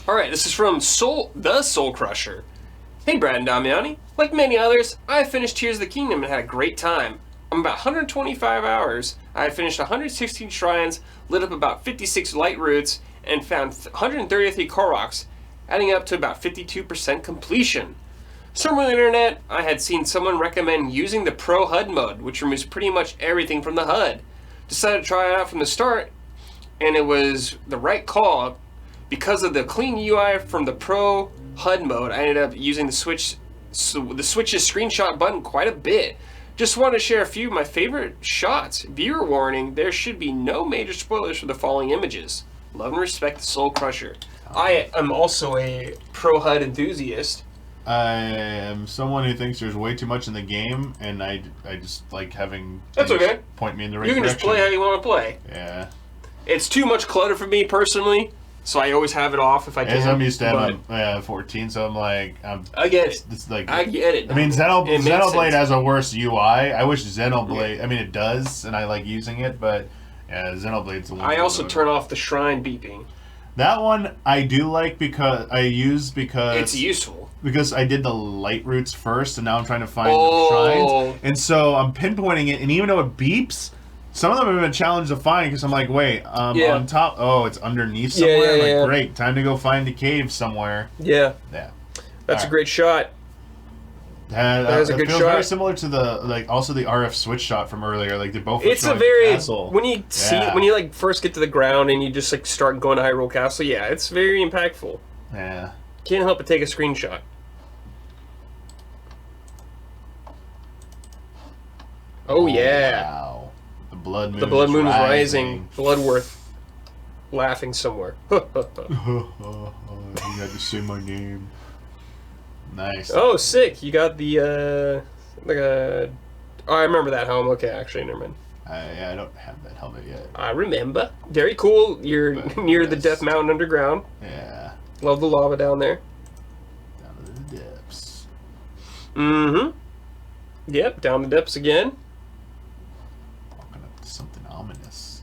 Speaker 2: All right, this is from the Soul Crusher. Hey, Brad and Damiani. Like many others, I finished Tears of the Kingdom and had a great time. I'm about 125 hours. I finished 116 shrines, lit up about 56 light roots, and found 133 Koroks, adding up to about 52% completion. Somewhere on the internet, I had seen someone recommend using the Pro HUD mode, which removes pretty much everything from the HUD. Decided to try it out from the start, and it was the right call. Because of the clean UI from the Pro HUD mode, I ended up using the Switch's screenshot button quite a bit. Just wanted to share a few of my favorite shots. Viewer warning, there should be no major spoilers for the following images. Love and respect, the Soul Crusher. I am also a Pro HUD enthusiast.
Speaker 1: I am someone who thinks there's way too much in the game, and I just like having
Speaker 2: That's okay.
Speaker 1: point me in the right
Speaker 2: direction. You can just play how you want to play.
Speaker 1: Yeah.
Speaker 2: It's too much clutter for me personally, so I always have it off if I can.
Speaker 1: As I'm used to having 14, so I'm like,
Speaker 2: I get it.
Speaker 1: It's like,
Speaker 2: I get it.
Speaker 1: I mean, Xenoblade has a worse UI. I wish Xenoblade. I mean, it does, and I like using it, but yeah, Xenoblade's the one.
Speaker 2: I also turn off the shrine beeping.
Speaker 1: That one I do like because
Speaker 2: it's useful.
Speaker 1: Because I did the light routes first, and now I'm trying to find the shrines, and so I'm pinpointing it. And even though it beeps, some of them have been a challenge to find because I'm like, wait, on top. Oh, it's underneath somewhere. I'm like, great, time to go find a cave somewhere.
Speaker 2: Yeah.
Speaker 1: That's
Speaker 2: a great shot.
Speaker 1: That is a good shot. Very similar to the also the RF switch shot from earlier. Like they both.
Speaker 2: It's a very when you like first get to the ground and you just like start going to Hyrule Castle. Yeah, it's very impactful.
Speaker 1: Yeah.
Speaker 2: Can't help but take a screenshot. Oh yeah.
Speaker 1: Wow. The blood moon.
Speaker 2: The blood moon is rising. Bloodworth laughing somewhere.
Speaker 1: You had to say my name. Nice.
Speaker 2: Oh, sick! You got the oh, I remember that helmet. Okay, actually, never mind.
Speaker 1: I don't have that helmet yet.
Speaker 2: I remember. Very cool. You're near the Death Mountain underground.
Speaker 1: Yeah.
Speaker 2: Love the lava down there.
Speaker 1: Down to the depths.
Speaker 2: Mm-hmm. Yep, down the depths again.
Speaker 1: Walking up to something ominous.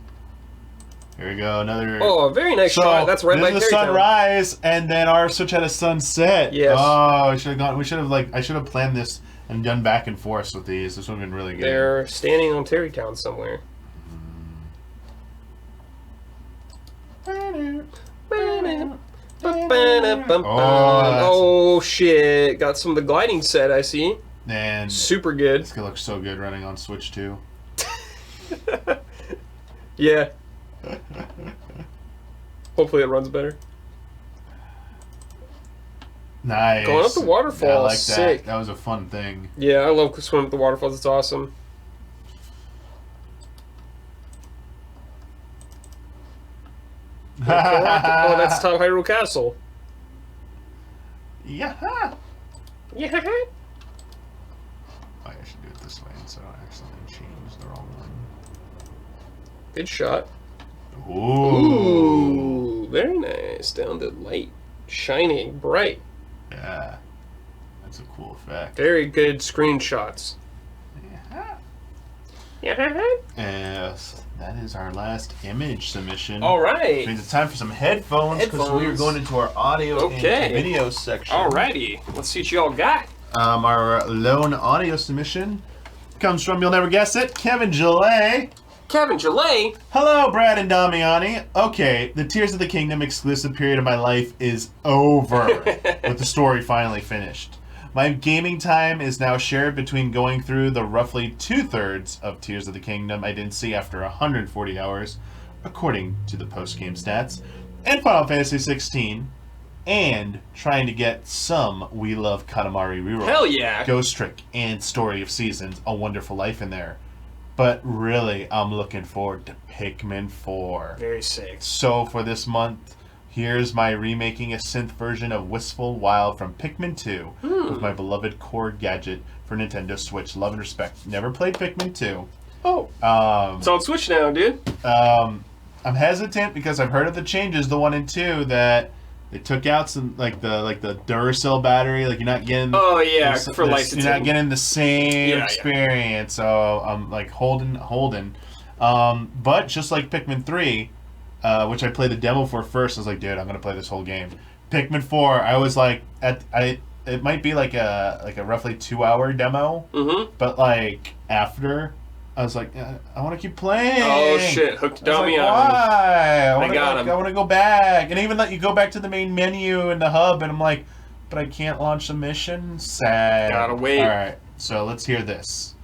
Speaker 1: Here we go, another.
Speaker 2: Oh, a very nice shot. That's right by
Speaker 1: the sunrise, and then our switch had a sunset.
Speaker 2: Yes.
Speaker 1: Oh, we should have gone. We should have I should have planned this and done back and forth with these. This would have been really good.
Speaker 2: They're standing on Terrytown somewhere. Oh shit! Got some of the gliding set. I see.
Speaker 1: And
Speaker 2: super good.
Speaker 1: It's gonna look so good running on Switch 2.
Speaker 2: Yeah. Hopefully it runs better.
Speaker 1: Nice.
Speaker 2: Going up the waterfall
Speaker 1: Yeah, I like
Speaker 2: is
Speaker 1: that.
Speaker 2: sick.
Speaker 1: That was a fun thing.
Speaker 2: Yeah, I love swimming up the waterfalls. It's awesome. Oh, that's Tom Hyrule Castle.
Speaker 1: Yeah.
Speaker 2: Yeah.
Speaker 1: Oh, I should do it this way so I don't accidentally change the wrong one.
Speaker 2: Good shot.
Speaker 1: Ooh.
Speaker 2: Ooh, very nice. Down the light, shining bright.
Speaker 1: Yeah. That's a cool effect.
Speaker 2: Very good screenshots.
Speaker 1: Yeah.
Speaker 2: Yeah.
Speaker 1: Yes. That is our last image submission.
Speaker 2: All right.
Speaker 1: Which means it's time for some headphones because we are going into our audio and video section.
Speaker 2: Alrighty. Let's see what you all got.
Speaker 1: Our lone audio submission comes from, you'll never guess it, Kevin Gillet.
Speaker 2: Kevin Gillet.
Speaker 1: Hello, Brad and Damiani. Okay, the Tears of the Kingdom exclusive period of my life is over with the story finally finished. My gaming time is now shared between going through the roughly 2/3 of Tears of the Kingdom I didn't see after 140 hours, according to the post-game stats, and Final Fantasy 16, and trying to get some We Love Katamari reroll.
Speaker 2: Hell yeah.
Speaker 1: Ghost Trick and Story of Seasons, A Wonderful Life in there. But really, I'm looking forward to Pikmin 4.
Speaker 2: Very sick.
Speaker 1: So for this month, here's my remaking a synth version of Wistful Wild from Pikmin 2 with my beloved Cord gadget for Nintendo Switch. Love and respect. Never played Pikmin 2.
Speaker 2: Oh. It's on Switch now, dude.
Speaker 1: I'm hesitant because I've heard of the changes, the 1 and 2, that they took out some like the Duracell battery. Like you're not getting.
Speaker 2: Oh yeah, for licensing.
Speaker 1: You're not getting the same
Speaker 2: Yeah.
Speaker 1: experience. So I'm like holding. But just like Pikmin 3, which I played the demo for first, I was like, dude, I'm gonna play this whole game. Pikmin 4, I was like, it might be like a roughly 2-hour demo, but like after, I was like, I want to keep playing.
Speaker 2: Oh shit, hooked
Speaker 1: Why? I want to go back, and even let you go back to the main menu in the hub, and I'm like, but I can't launch the mission. Sad.
Speaker 2: Gotta wait.
Speaker 1: All right, so let's hear this.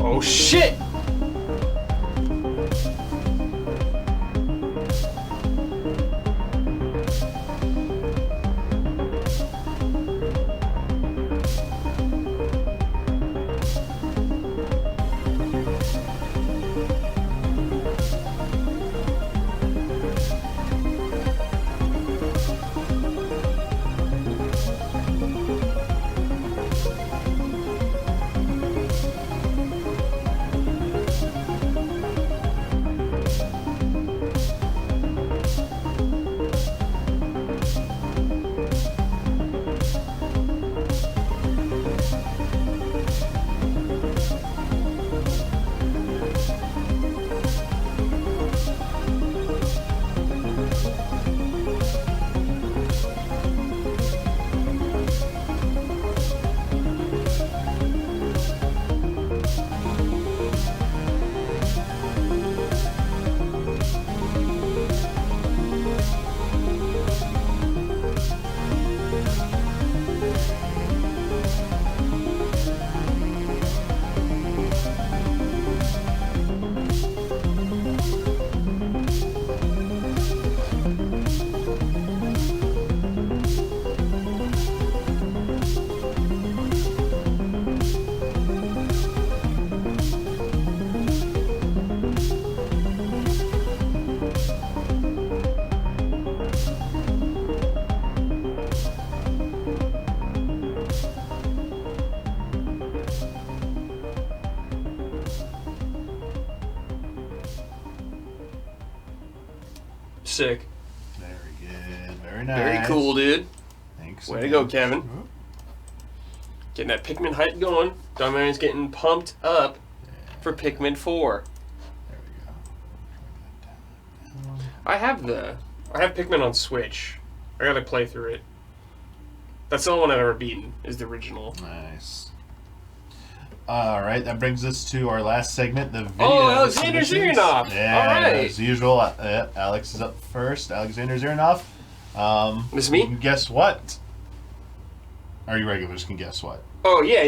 Speaker 2: Oh shit! sick.
Speaker 1: Very good. Very nice.
Speaker 2: Very cool, dude.
Speaker 1: Thanks.
Speaker 2: Way to go, Kevin. Getting that Pikmin hype going. Dominion's getting pumped up for Pikmin 4.
Speaker 1: There we go.
Speaker 2: I have Pikmin on Switch. I gotta play through it. That's the only one I've ever beaten, is the original.
Speaker 1: Nice. Alright, that brings us to our last segment, the video.
Speaker 2: Oh, Alexander
Speaker 1: submissions.
Speaker 2: Zirinoff!
Speaker 1: Yeah,
Speaker 2: Alright.
Speaker 1: as usual, Alex is up first. Alexander Zirinoff.
Speaker 2: This me?
Speaker 1: Guess what? Our regulars can guess what?
Speaker 2: Oh, yeah.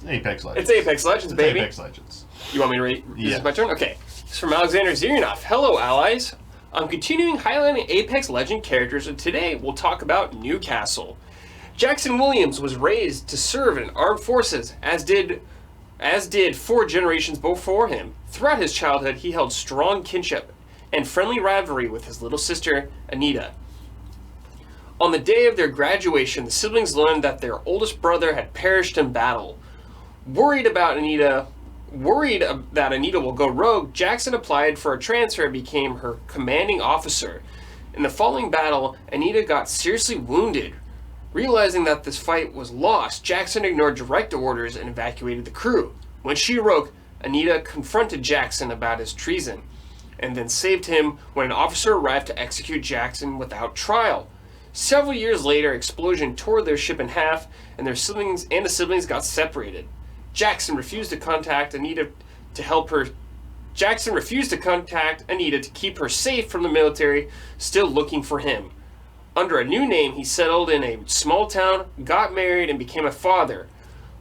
Speaker 1: Apex Legends.
Speaker 2: It's Apex Legends, baby.
Speaker 1: Apex Legends.
Speaker 2: You want me to read?
Speaker 1: Yeah.
Speaker 2: Is this my turn? Okay. It's from Alexander Zirinoff. Hello, allies. I'm continuing highlighting Apex Legend characters, and today we'll talk about Newcastle. Jackson Williams was raised to serve in armed forces, as did 4 generations before him. Throughout his childhood, he held strong kinship and friendly rivalry with his little sister, Anita. On the day of their graduation, the siblings learned that their oldest brother had perished in battle. Worried that Anita will go rogue, Jackson applied for a transfer and became her commanding officer. In the following battle, Anita got seriously wounded. Realizing that this fight was lost, Jackson ignored direct orders and evacuated the crew. When she awoke, Anita confronted Jackson about his treason, and then saved him when an officer arrived to execute Jackson without trial. Several years later, explosion tore their ship in half, and the siblings got separated. Jackson refused to contact Anita to keep her safe from the military, still looking for him. Under a new name, he settled in a small town, got married, and became a father.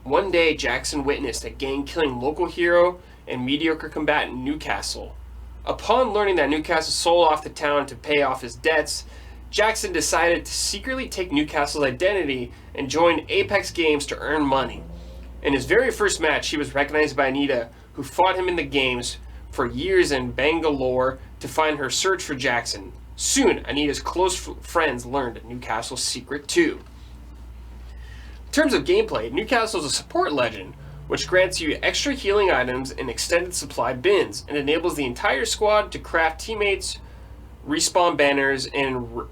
Speaker 2: One day, Jackson witnessed a gang killing local hero and mediocre combatant Newcastle. Upon learning that Newcastle sold off the town to pay off his debts, Jackson decided to secretly take Newcastle's identity and join Apex Games to earn money. In his very first match, he was recognized by Anita, who fought him in the games for years in Bangalore to find her search for Jackson. Soon, Anita's close friends learned Newcastle's secret too. In terms of gameplay, Newcastle is a support legend, which grants you extra healing items and extended supply bins, and enables the entire squad to craft teammates, respawn banners, and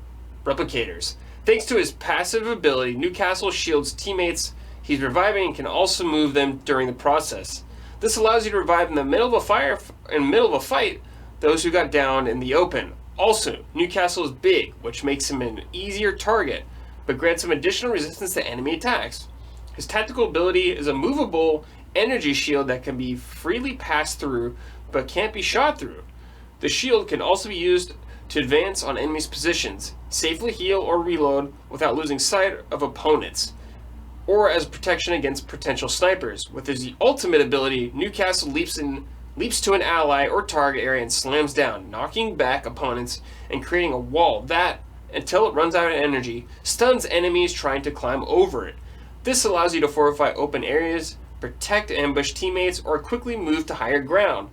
Speaker 2: replicators. Thanks to his passive ability, Newcastle shields teammates he's reviving and can also move them during the process. This allows you to revive in the middle of a fight those who got down in the open. Also, Newcastle is big, which makes him an easier target, but grants him additional resistance to enemy attacks. His tactical ability is a movable energy shield that can be freely passed through, but can't be shot through. The shield can also be used to advance on enemies' positions, safely heal or reload without losing sight of opponents, or as protection against potential snipers. With his ultimate ability, Newcastle leaps to an ally or target area and slams down, knocking back opponents and creating a wall that, until it runs out of energy, stuns enemies trying to climb over it. This allows you to fortify open areas, protect ambush teammates, or quickly move to higher ground.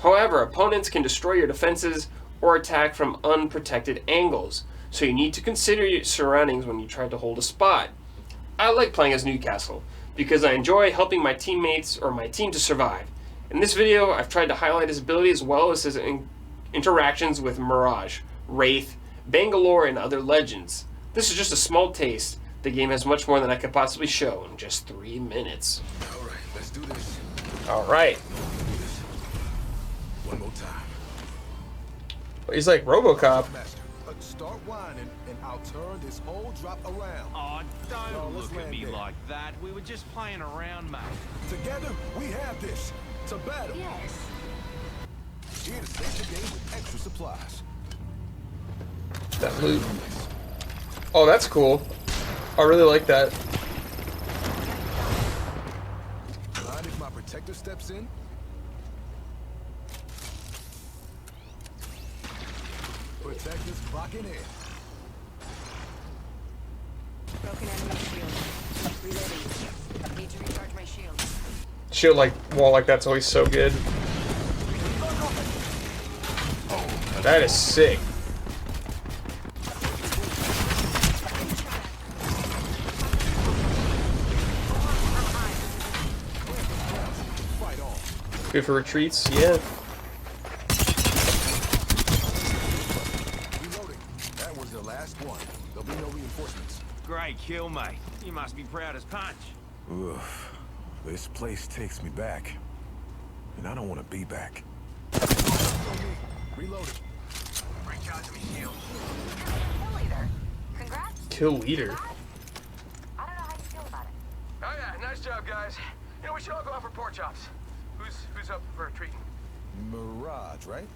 Speaker 2: However, opponents can destroy your defenses or attack from unprotected angles, so you need to consider your surroundings when you try to hold a spot. I like playing as Newcastle because I enjoy helping my teammates or my team to survive. In this video, I've tried to highlight his ability as well as his interactions with Mirage, Wraith, Bangalore, and other legends. This is just a small taste. The game has much more than I could possibly show in just 3 minutes.
Speaker 3: Alright, let's do this.
Speaker 2: Alright.
Speaker 3: One more time.
Speaker 2: He's like RoboCop.
Speaker 3: Master, start whining and I'll turn this whole drop around.
Speaker 4: Oh, don't
Speaker 3: No, let's
Speaker 4: look at
Speaker 3: land
Speaker 4: me
Speaker 3: there.
Speaker 4: like that. We were just playing around, mate.
Speaker 3: Together, we have this. To battle.
Speaker 5: Yes.
Speaker 3: Here to save the game with extra supplies.
Speaker 2: That loot. Oh, that's cool. I really like that.
Speaker 3: Mind if my protector steps in? Protectors clocking in.
Speaker 5: Broken enemy shield. Reloading. Need to recharge my shield.
Speaker 2: Shield like wall like that's always so good. That is sick.
Speaker 3: Fight on.
Speaker 2: Good for retreats, yeah.
Speaker 3: Reloading.
Speaker 4: You must be proud as punch.
Speaker 3: Oof. This place takes me back. And I don't want to be back. Reloaded.
Speaker 4: Recharge me shield.
Speaker 5: Kill leader. Congrats.
Speaker 2: Kill leader.
Speaker 5: I don't know how you feel about it.
Speaker 6: Oh yeah, nice job, guys. You know, we should all go out for pork chops. Who's up for a treat?
Speaker 3: Mirage, right?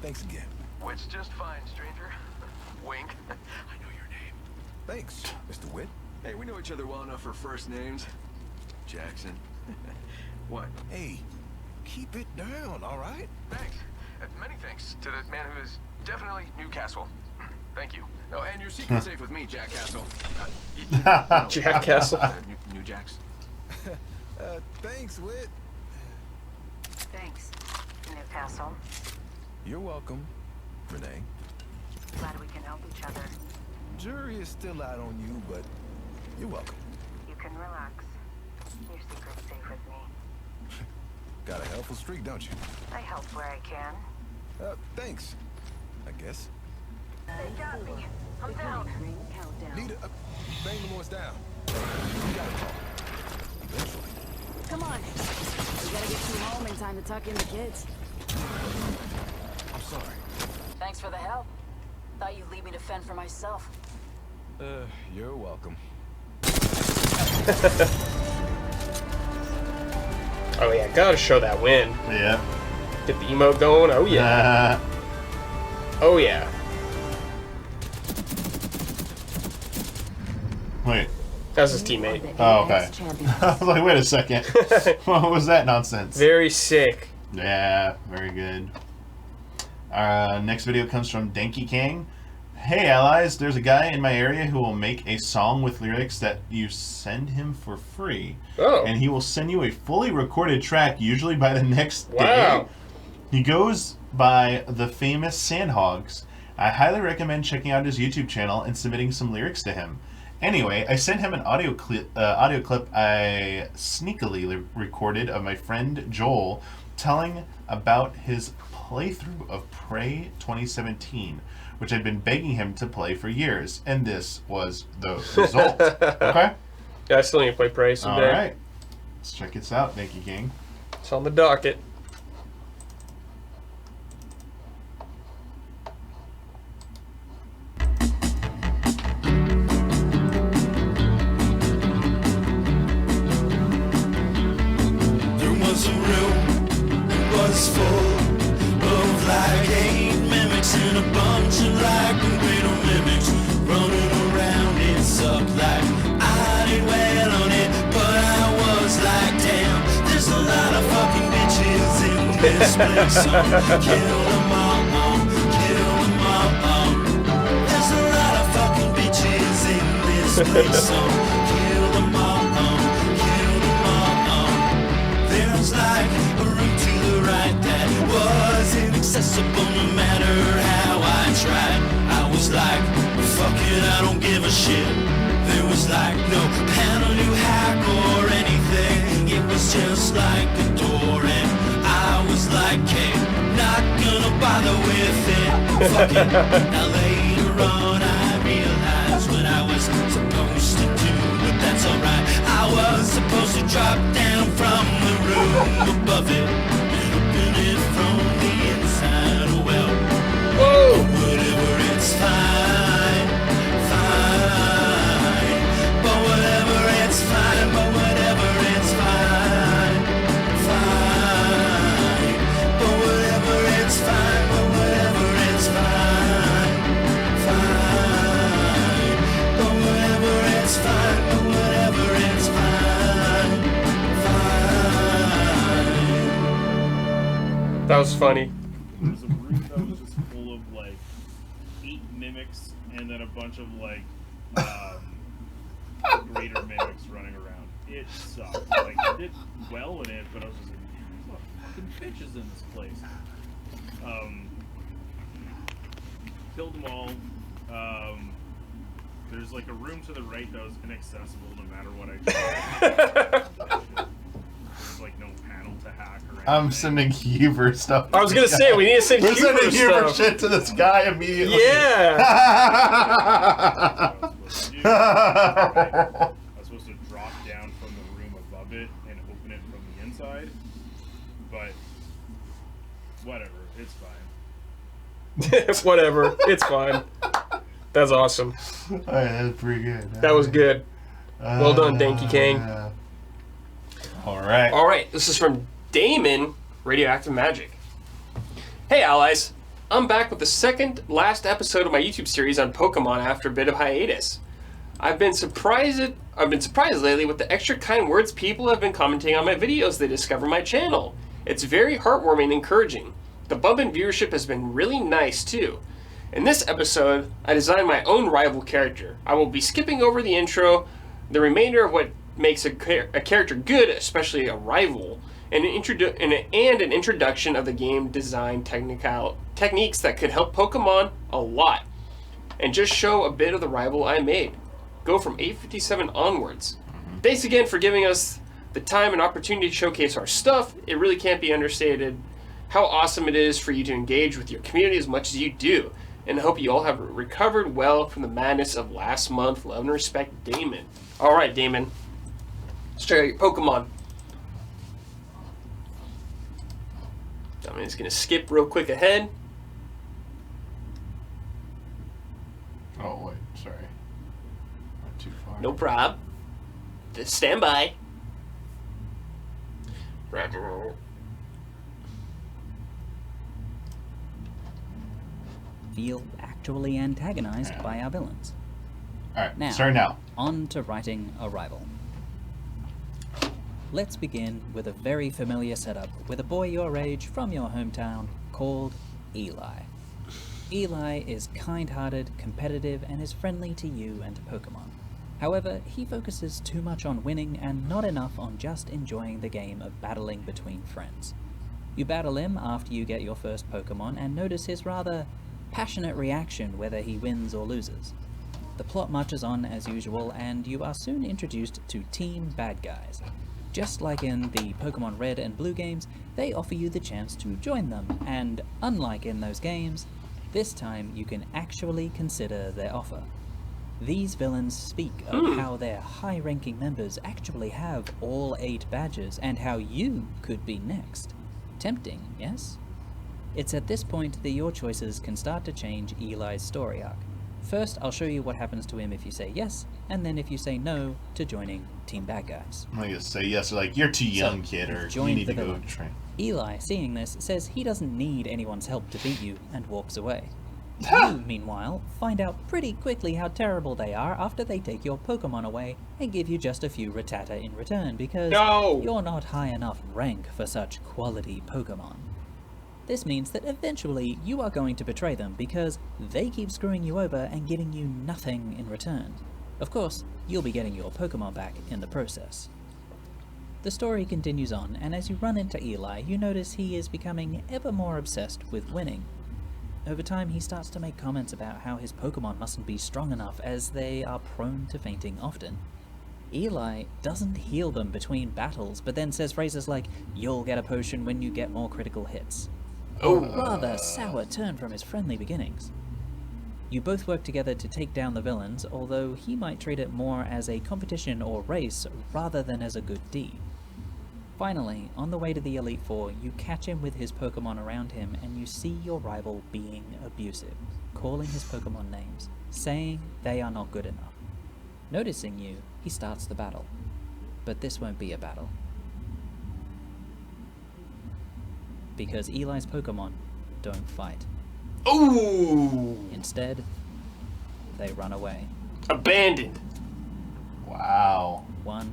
Speaker 3: Thanks again.
Speaker 6: Wit's just fine, stranger. Wink. I know your name.
Speaker 3: Thanks, Mr. Witt.
Speaker 6: Hey, we know each other well enough for first names. Jackson. What?
Speaker 3: Hey, keep it down, all right?
Speaker 6: Thanks. Many thanks to the man who is definitely Newcastle. Thank you. Oh, and your secret's safe with me, Jack Castle.
Speaker 2: Jack Castle.
Speaker 6: New Jacks.
Speaker 3: Thanks, Witt.
Speaker 5: Thanks, Newcastle.
Speaker 3: You're welcome, Renee.
Speaker 5: Glad we can help each other.
Speaker 3: Jury is still out on you, but you're welcome.
Speaker 5: You can relax. Your secret's safe with me.
Speaker 3: Got a helpful streak, don't you?
Speaker 5: I help where I can.
Speaker 3: Thanks, I guess.
Speaker 5: They got me. I'm down. Ring countdown.
Speaker 3: Need a... bang the Morse down. You gotta talk. Eventually.
Speaker 5: Come on. We gotta get you home in time to tuck in the kids.
Speaker 3: I'm sorry.
Speaker 5: Thanks for the help. Thought you'd leave me to fend for myself.
Speaker 3: You're welcome.
Speaker 2: Oh yeah, gotta show that win.
Speaker 1: Yeah.
Speaker 2: Get the emote going. Oh yeah. Oh yeah.
Speaker 1: Wait.
Speaker 2: That's his teammate.
Speaker 1: Oh, okay. I was like, wait a second. What was that nonsense?
Speaker 2: Very sick.
Speaker 1: Yeah, very good. Next video comes from Danky King. Hey allies, there's a guy in my area who will make a song with lyrics that you send him for free.
Speaker 2: Oh.
Speaker 1: And he will send you a fully recorded track, usually by the next day.
Speaker 2: Wow.
Speaker 1: He goes by the famous Sandhogs. I highly recommend checking out his YouTube channel and submitting some lyrics to him. Anyway, I sent him an audio clip I sneakily recorded of my friend Joel telling about his playthrough of Prey 2017, which I'd been begging him to play for years, and this was the result. Okay?
Speaker 2: Yeah, I still need to play Prey someday.
Speaker 1: Alright. Let's check this out, Danky King.
Speaker 2: It's on the docket.
Speaker 7: Was a room that was full of like 8 mimics and a bunch of like little mimics running around. It sucked like I did well on it, but I was like, damn, there's a lot of fucking bitches in this place. So kill them all, kill them all. There's a lot of fucking bitches in this place. So kill them all. There's like a route to the right that was inaccessible no matter how I tried. I was like, fuck it, I don't give a shit. There was like no panel, new hack or anything. It was just like a door and I was like, hey, not gonna bother with it. Fuck it. Now later on I realized what I was supposed to do, but that's alright. I was supposed to drop down from the room above it and open it from the inside. Oh well,
Speaker 2: Whoa!
Speaker 7: whatever, it's fine, fine. But whatever, it's fine. But whatever, it's fine, fine. But whatever, it's fine. But whatever, it's fine, fine. But whatever, it's fine. But whatever, it's fine, fine.
Speaker 2: That was funny.
Speaker 8: There was a room that was just full of like 8 mimics and then a bunch of like greater mimics running around. It sucked. Like I did well in it, but I was just like, there's a lot of fucking bitches in this place. Killed them all. There's like a room to the right that was inaccessible no matter what I tried. There's like no panel to hack or anything.
Speaker 1: I'm sending Huber stuff.
Speaker 2: I was gonna say, we need to send
Speaker 1: We're
Speaker 2: Huber
Speaker 1: sending Huber
Speaker 2: stuff.
Speaker 1: shit to this guy immediately.
Speaker 2: Yeah!
Speaker 8: That was supposed to do. I was supposed to drop down from the room above it and open it from the inside. But whatever, it's fine.
Speaker 2: Whatever, it's fine. That's awesome.
Speaker 1: Alright, that was pretty good.
Speaker 2: That was good. Well done, Danky King.
Speaker 1: Alright.
Speaker 2: All right, this is from Damon, Radioactive Magic. Hey, allies. I'm back with the second last episode of my YouTube series on Pokemon after a bit of hiatus. I've been surprised lately with the extra kind words people have been commenting on my videos they discover my channel. It's very heartwarming and encouraging. The bump in viewership has been really nice too. In this episode, I designed my own rival character. I will be skipping over the intro, the remainder of what makes a character good, especially a rival, and an introduction of the game design techniques that could help Pokemon a lot, and just show a bit of the rival I made. Go from 857 onwards. Thanks again for giving us the time and opportunity to showcase our stuff. It really can't be understated how awesome it is for you to engage with your community as much as you do. And I hope you all have recovered well from the madness of last month. Love and respect, Damon. Alright, Damon. Let's check out your Pokemon. I'm just going to skip real quick ahead.
Speaker 1: Oh, wait, sorry. Went too far.
Speaker 2: No prob. Just stand by. Roger.
Speaker 9: Feel actually antagonized by our villains.
Speaker 1: Alright,
Speaker 9: Now,
Speaker 1: start now.
Speaker 9: on to writing a rival. Let's begin with a very familiar setup with a boy your age from your hometown called Eli. Eli is kind-hearted, competitive, and is friendly to you and Pokemon. However, he focuses too much on winning and not enough on just enjoying the game of battling between friends. You battle him after you get your first Pokemon and notice his rather passionate reaction whether he wins or loses. The plot marches on as usual, and you are soon introduced to Team Bad Guys. Just like in the Pokemon Red and Blue games, they offer you the chance to join them, and unlike in those games, this time you can actually consider their offer. These villains speak of how their high-ranking members actually have all 8 badges, and how you could be next. Tempting, yes? It's at this point that your choices can start to change Eli's story arc. First, I'll show you what happens to him if you say yes, and then if you say no to joining Team Bad Guys.
Speaker 1: I'm gonna say yes, or like, you're too young, kid, or you
Speaker 9: joined
Speaker 1: need
Speaker 9: the
Speaker 1: to go
Speaker 9: villain.
Speaker 1: train.
Speaker 9: Eli, seeing this, says he doesn't need anyone's help to beat you, and walks away. You, meanwhile, find out pretty quickly how terrible they are after they take your Pokemon away and give you just a few Rattata in return because you're not high enough rank for such quality Pokemon. This means that eventually you are going to betray them because they keep screwing you over and giving you nothing in return. Of course, you'll be getting your Pokemon back in the process. The story continues on, and as you run into Eli, you notice he is becoming ever more obsessed with winning. Over time, he starts to make comments about how his Pokemon mustn't be strong enough as they are prone to fainting often. Eli doesn't heal them between battles, but then says phrases like, "You'll get a potion when you get more critical hits." A rather sour turn from his friendly beginnings. You both work together to take down the villains, although he might treat it more as a competition or race rather than as a good deed. Finally, on the way to the Elite Four, you catch him with his Pokemon around him and you see your rival being abusive, calling his Pokemon names, saying they are not good enough. Noticing you, he starts the battle. But this won't be a battle. Because Eli's Pokemon don't fight.
Speaker 2: Ooh!
Speaker 9: Instead, they run away.
Speaker 2: Abandoned.
Speaker 1: Wow.
Speaker 9: One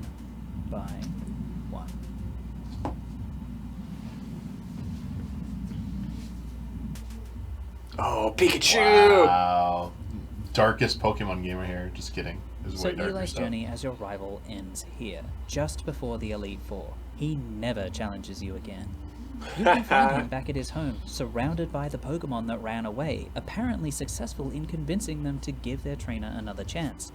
Speaker 9: by one.
Speaker 2: Oh, Pikachu!
Speaker 1: Wow. Darkest Pokemon game right here. Just kidding. There's
Speaker 9: So
Speaker 1: way darker
Speaker 9: Eli's
Speaker 1: stuff.
Speaker 9: journey as your rival ends here, just before the Elite Four. He never challenges you again. You can find him back at his home, surrounded by the Pokemon that ran away, apparently successful in convincing them to give their trainer another chance.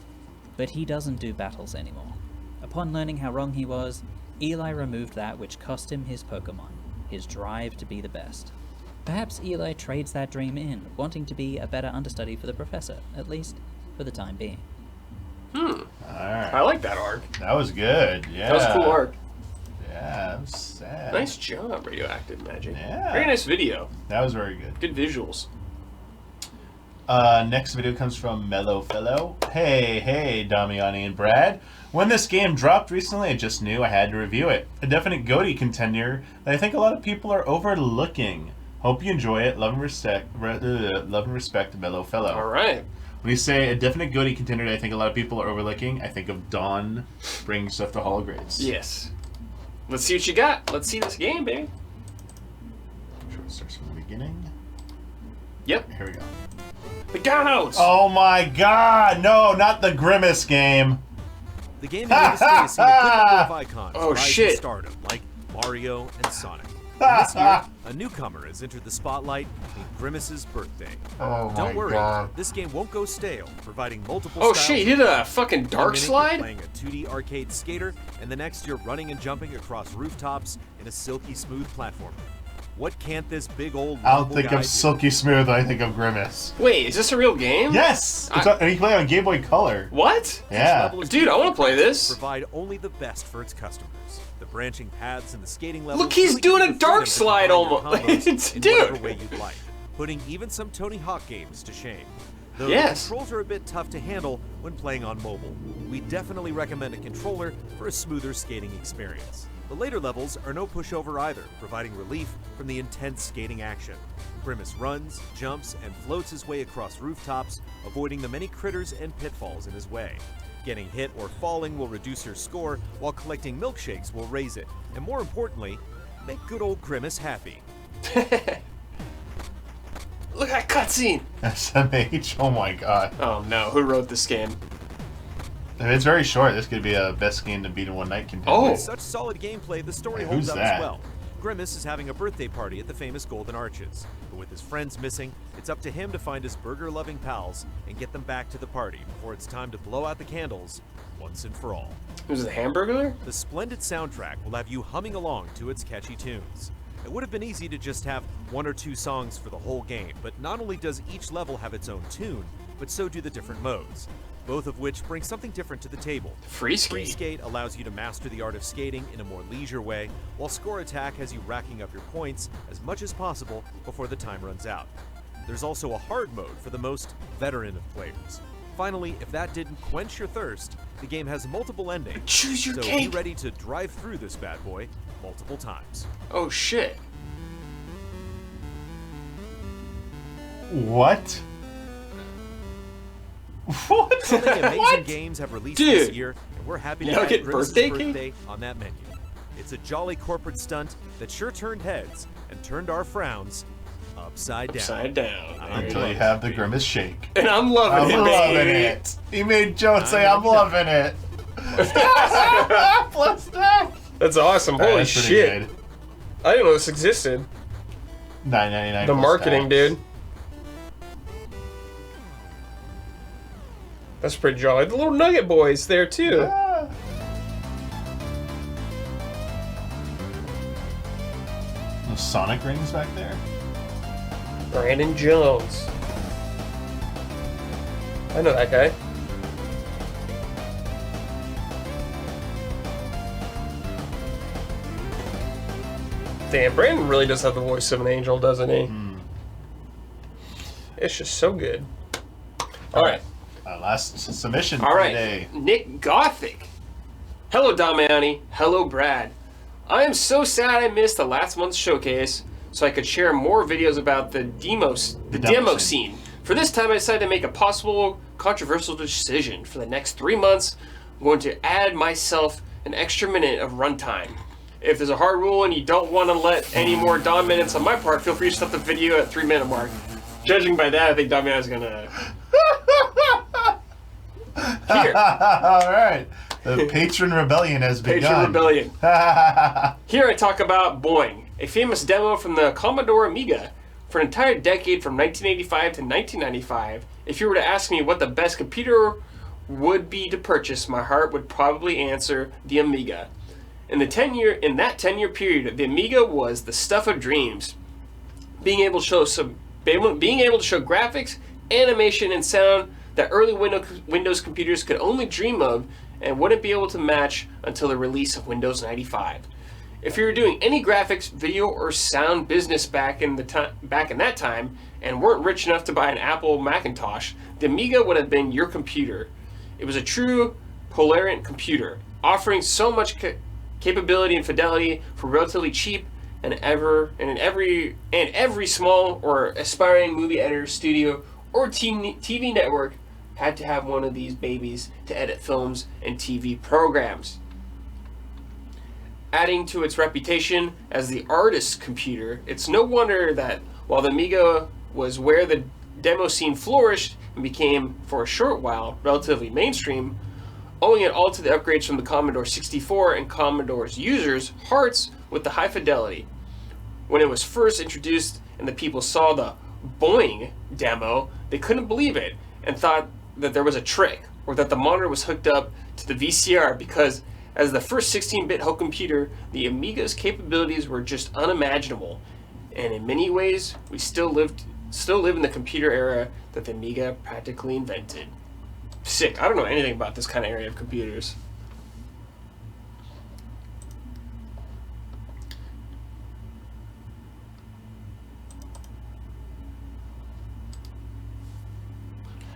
Speaker 9: But he doesn't do battles anymore. Upon learning how wrong he was, Eli removed that which cost him his Pokemon, his drive to be the best. Perhaps Eli trades that dream in, wanting to be a better understudy for the professor, at least for the time being.
Speaker 1: right.
Speaker 2: I like that arc.
Speaker 1: That was good. Yeah.
Speaker 2: That was a cool arc.
Speaker 1: Yeah, that was sad.
Speaker 2: Nice job, Radioactive Magic.
Speaker 1: Yeah.
Speaker 2: Very nice video.
Speaker 1: That was very good.
Speaker 2: Good visuals.
Speaker 1: Next video comes from Mellow Fellow. Hey, Damiani and Brad. When this game dropped recently, I just knew I had to review it. A definite GOTY contender that I think a lot of people are overlooking. Hope you enjoy it. Love and respect, Mellow Fellow.
Speaker 2: All right.
Speaker 1: When you say a definite GOTY contender that I think a lot of people are overlooking, I think of Dawn bringing stuff to Hall of Grades.
Speaker 2: Yes. Let's see what you got. Let's see this game, baby.
Speaker 1: I'm sure it starts from the beginning.
Speaker 2: Yep.
Speaker 1: Here we go.
Speaker 2: McDonald's!
Speaker 1: Oh my god! No, not the Grimace game.
Speaker 10: The game industry has seen a good number of icons
Speaker 2: Oh,
Speaker 10: rise
Speaker 2: shit.
Speaker 10: to stardom, like Mario and Sonic. And this year, a newcomer has entered the spotlight in Grimace's birthday.
Speaker 1: Oh my
Speaker 10: Don't worry,
Speaker 1: god.
Speaker 10: this game won't go stale, providing multiple
Speaker 2: Oh
Speaker 10: styles
Speaker 2: shit, you
Speaker 10: of
Speaker 2: did a
Speaker 10: play.
Speaker 2: fucking
Speaker 10: One
Speaker 2: dark
Speaker 10: minute you're
Speaker 2: slide?
Speaker 10: playing a 2D arcade skater, and the next you're running and jumping across rooftops in a silky smooth platformer. What can't this big old
Speaker 1: I don't
Speaker 10: lovable
Speaker 1: think
Speaker 10: guy
Speaker 1: of
Speaker 10: do?
Speaker 1: Silky Smooth, I think of Grimace.
Speaker 2: Wait, is this a real game?
Speaker 1: Yes! And you play it on Game Boy Color.
Speaker 2: What?
Speaker 1: Yeah.
Speaker 10: Level is
Speaker 2: Dude, I want to play this.
Speaker 10: Provide only the best for its customers. The branching paths and the skating levels.
Speaker 2: Look, he's
Speaker 10: really give
Speaker 2: doing
Speaker 10: you
Speaker 2: a
Speaker 10: the
Speaker 2: dark
Speaker 10: freedom to
Speaker 2: slide
Speaker 10: combine your
Speaker 2: almost.
Speaker 10: combos in
Speaker 2: Dude.
Speaker 10: whatever way you'd like, putting even some Tony Hawk games to shame. Though
Speaker 2: Yes.
Speaker 10: the controls are a bit tough to handle when playing on mobile. We definitely recommend a controller for a smoother skating experience. The later levels are no pushover either, providing relief from the intense skating action. Grimace runs, jumps, and floats his way across rooftops, avoiding the many critters and pitfalls in his way. Getting hit or falling will reduce your score, while collecting milkshakes will raise it. And more importantly, make good old Grimace happy.
Speaker 2: Look at that cutscene.
Speaker 1: SMH, oh my god.
Speaker 2: Oh no, who wrote this game?
Speaker 1: If it's very short, this could be a best game to beat in one night contender.
Speaker 2: Oh.
Speaker 10: With such solid gameplay, the story
Speaker 1: Hey,
Speaker 10: holds
Speaker 1: who's
Speaker 10: up
Speaker 1: that?
Speaker 10: as well. Grimace is having a birthday party at the famous Golden Arches, but with his friends missing, it's up to him to find his burger-loving pals and get them back to the party before it's time to blow out the candles once and for all.
Speaker 2: Was it a hamburger?
Speaker 10: The splendid soundtrack will have you humming along to its catchy tunes. It would have been easy to just have one or two songs for the whole game, but not only does each level have its own tune, but so do the different modes, both of which bring something different to the table.
Speaker 2: Free
Speaker 10: Free
Speaker 2: skate.
Speaker 10: skate allows you to master the art of skating in a more leisure way, while score attack has you racking up your points as much as possible before the time runs out. There's also a hard mode for the most veteran of players. Finally, if that didn't quench your thirst, the game has multiple endings.
Speaker 2: Choose your
Speaker 10: so
Speaker 2: cake.
Speaker 10: be ready to drive through this bad boy multiple times.
Speaker 2: Oh shit.
Speaker 1: What? What?
Speaker 10: So many amazing
Speaker 2: What?
Speaker 10: games have released
Speaker 2: Dude.
Speaker 10: this year, and we're happy
Speaker 2: You
Speaker 10: to
Speaker 2: now
Speaker 10: add
Speaker 2: get
Speaker 10: Grimace's
Speaker 2: birthday cake?
Speaker 10: birthday on that menu. It's a jolly corporate stunt that sure turned heads and turned our frowns upside down.
Speaker 2: Upside down. There
Speaker 1: Until
Speaker 2: it
Speaker 1: you
Speaker 2: is.
Speaker 1: have the Grimace shake.
Speaker 2: And I'm loving
Speaker 1: I'm
Speaker 2: it,
Speaker 1: loving
Speaker 2: baby.
Speaker 1: it. He made Joe say, I'm loving it. Plus that.
Speaker 2: That's awesome. Holy
Speaker 1: That's pretty
Speaker 2: shit.
Speaker 1: good.
Speaker 2: I didn't know this existed.
Speaker 1: $9.99.
Speaker 2: The
Speaker 1: plus
Speaker 2: marketing,
Speaker 1: tax.
Speaker 2: dude. That's pretty jolly. The little Nugget Boys there too.
Speaker 1: Yeah. Those Sonic rings back there.
Speaker 2: Brandon Jones. I know that guy. Damn, Brandon really does have the voice of an angel, doesn't he? It's just so good. All right.
Speaker 1: Last submission
Speaker 2: All
Speaker 1: for
Speaker 2: right,
Speaker 1: today.
Speaker 2: Nick Gothic. Hello, Damiani. Hello, Brad. I am so sad I missed the last month's showcase, so I could share more videos about the demo scene. For this time, I decided to make a possible controversial decision. For the next 3 months, I'm going to add myself an extra minute of runtime. If there's a hard rule and you don't want to let any more Dom minutes on my part, feel free to stop the video at 3-minute mark. Judging by that, I think Damiani's gonna. Here.
Speaker 1: All right. The patron rebellion has begun.
Speaker 2: Patron Rebellion. Here I talk about Boing, a famous demo from the Commodore Amiga. For an entire decade from 1985 to 1995, if you were to ask me what the best computer would be to purchase, my heart would probably answer the Amiga. In that 10-year period, the Amiga was the stuff of dreams. Being able to show graphics, animation, and sound that early Windows computers could only dream of, and wouldn't be able to match until the release of Windows 95. If you were doing any graphics, video, or sound business back in that time and weren't rich enough to buy an Apple Macintosh, the Amiga would have been your computer. It was a true Polaroid computer, offering so much capability and fidelity for relatively cheap, and every small or aspiring movie editor, studio, or TV network had to have one of these babies to edit films and TV programs. Adding to its reputation as the artist's computer, it's no wonder that while the Amiga was where the demo scene flourished and became, for a short while, relatively mainstream, owing it all to the upgrades from the Commodore 64 and Commodore's users' hearts with the high fidelity. When it was first introduced and the people saw the Boing demo, they couldn't believe it and thought that there was a trick, or that the monitor was hooked up to the VCR, because as the first 16-bit home computer, the Amiga's capabilities were just unimaginable. And in many ways, we still live in the computer era that the Amiga practically invented. Sick. I don't know anything about this kind of area of computers.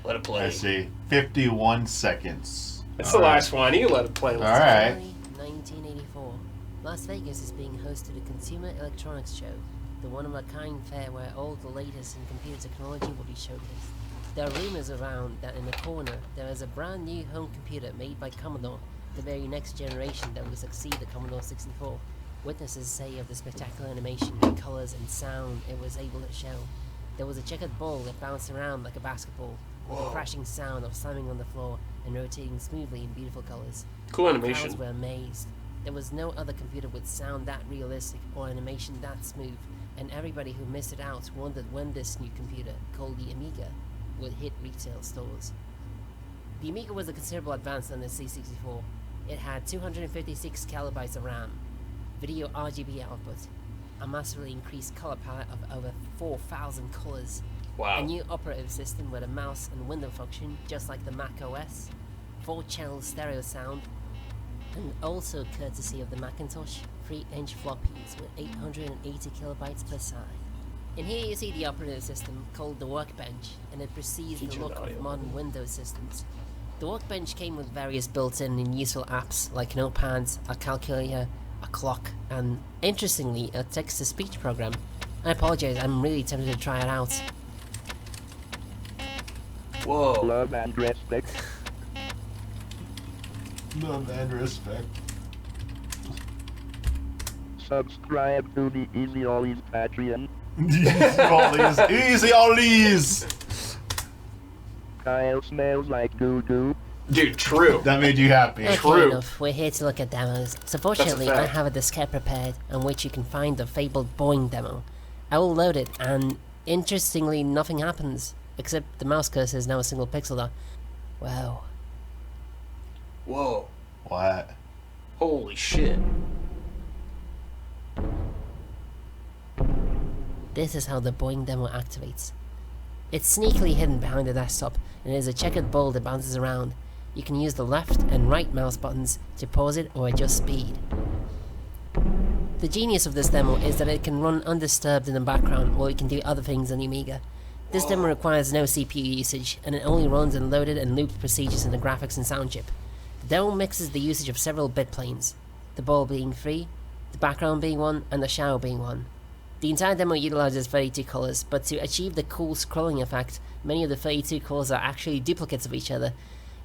Speaker 2: Let it play.
Speaker 1: I see. 51 seconds.
Speaker 2: It's the last one. You can let it play.
Speaker 1: All right.
Speaker 11: 1984. Las Vegas is being hosted a consumer electronics show, the one-of-a-kind fair where all the latest in computer technology will be showcased. There are rumors around that in the corner there is a brand new home computer made by Commodore, the very next generation that will succeed the Commodore 64. Witnesses say of the spectacular animation, colors, and sound it was able to show. There was a checkered ball that bounced around like a basketball, with a crashing sound of slamming on the floor and rotating smoothly in beautiful colors.
Speaker 2: Cool
Speaker 11: The
Speaker 2: animation.
Speaker 11: crowds were amazed. There was no other computer with sound that realistic or animation that smooth, and everybody who missed it out wondered when this new computer, called the Amiga, would hit retail stores. The Amiga was a considerable advance than the C64. It had 256 kilobytes of RAM, video RGB output, a massively increased color palette of over 4,000 colors,
Speaker 2: Wow.
Speaker 11: a new operating system with a mouse and window function, just like the Mac OS, 4-channel stereo sound, and also courtesy of the Macintosh, 3-inch floppies with 880 kilobytes per side. In here you see the operating system called the Workbench, and it precedes the look of modern Windows systems. The Workbench came with various built-in and useful apps like notepads, a calculator, a clock, and, interestingly, a text-to-speech program. I apologize, I'm really tempted to try it out.
Speaker 2: Whoa.
Speaker 12: Love and respect.
Speaker 1: Love and respect.
Speaker 12: Subscribe to the Easy Ollies Patreon.
Speaker 1: Easy Ollies!
Speaker 12: Kyle smells like goo-goo.
Speaker 2: Dude, true.
Speaker 1: That made you happy.
Speaker 11: Okay, enough. We're here to look at demos. So fortunately,
Speaker 2: That's a
Speaker 11: I
Speaker 2: fact.
Speaker 11: have a diskette prepared on which you can find the fabled Boing demo. I will load it, and interestingly, nothing happens. Except the mouse cursor is now a single pixel though. Wow.
Speaker 2: Whoa.
Speaker 1: What?
Speaker 2: Holy shit.
Speaker 11: This is how the Boing demo activates. It's sneakily hidden behind the desktop, and is a checkered ball that bounces around. You can use the left and right mouse buttons to pause it or adjust speed. The genius of this demo is that it can run undisturbed in the background while you can do other things on the Amiga. This demo requires no CPU usage, and it only runs in loaded and looped procedures in the graphics and sound chip. The demo mixes the usage of several bit planes, the ball being 3, the background being 1, and the shadow being 1. The entire demo utilizes 32 colors, but to achieve the cool scrolling effect, many of the 32 colors are actually duplicates of each other.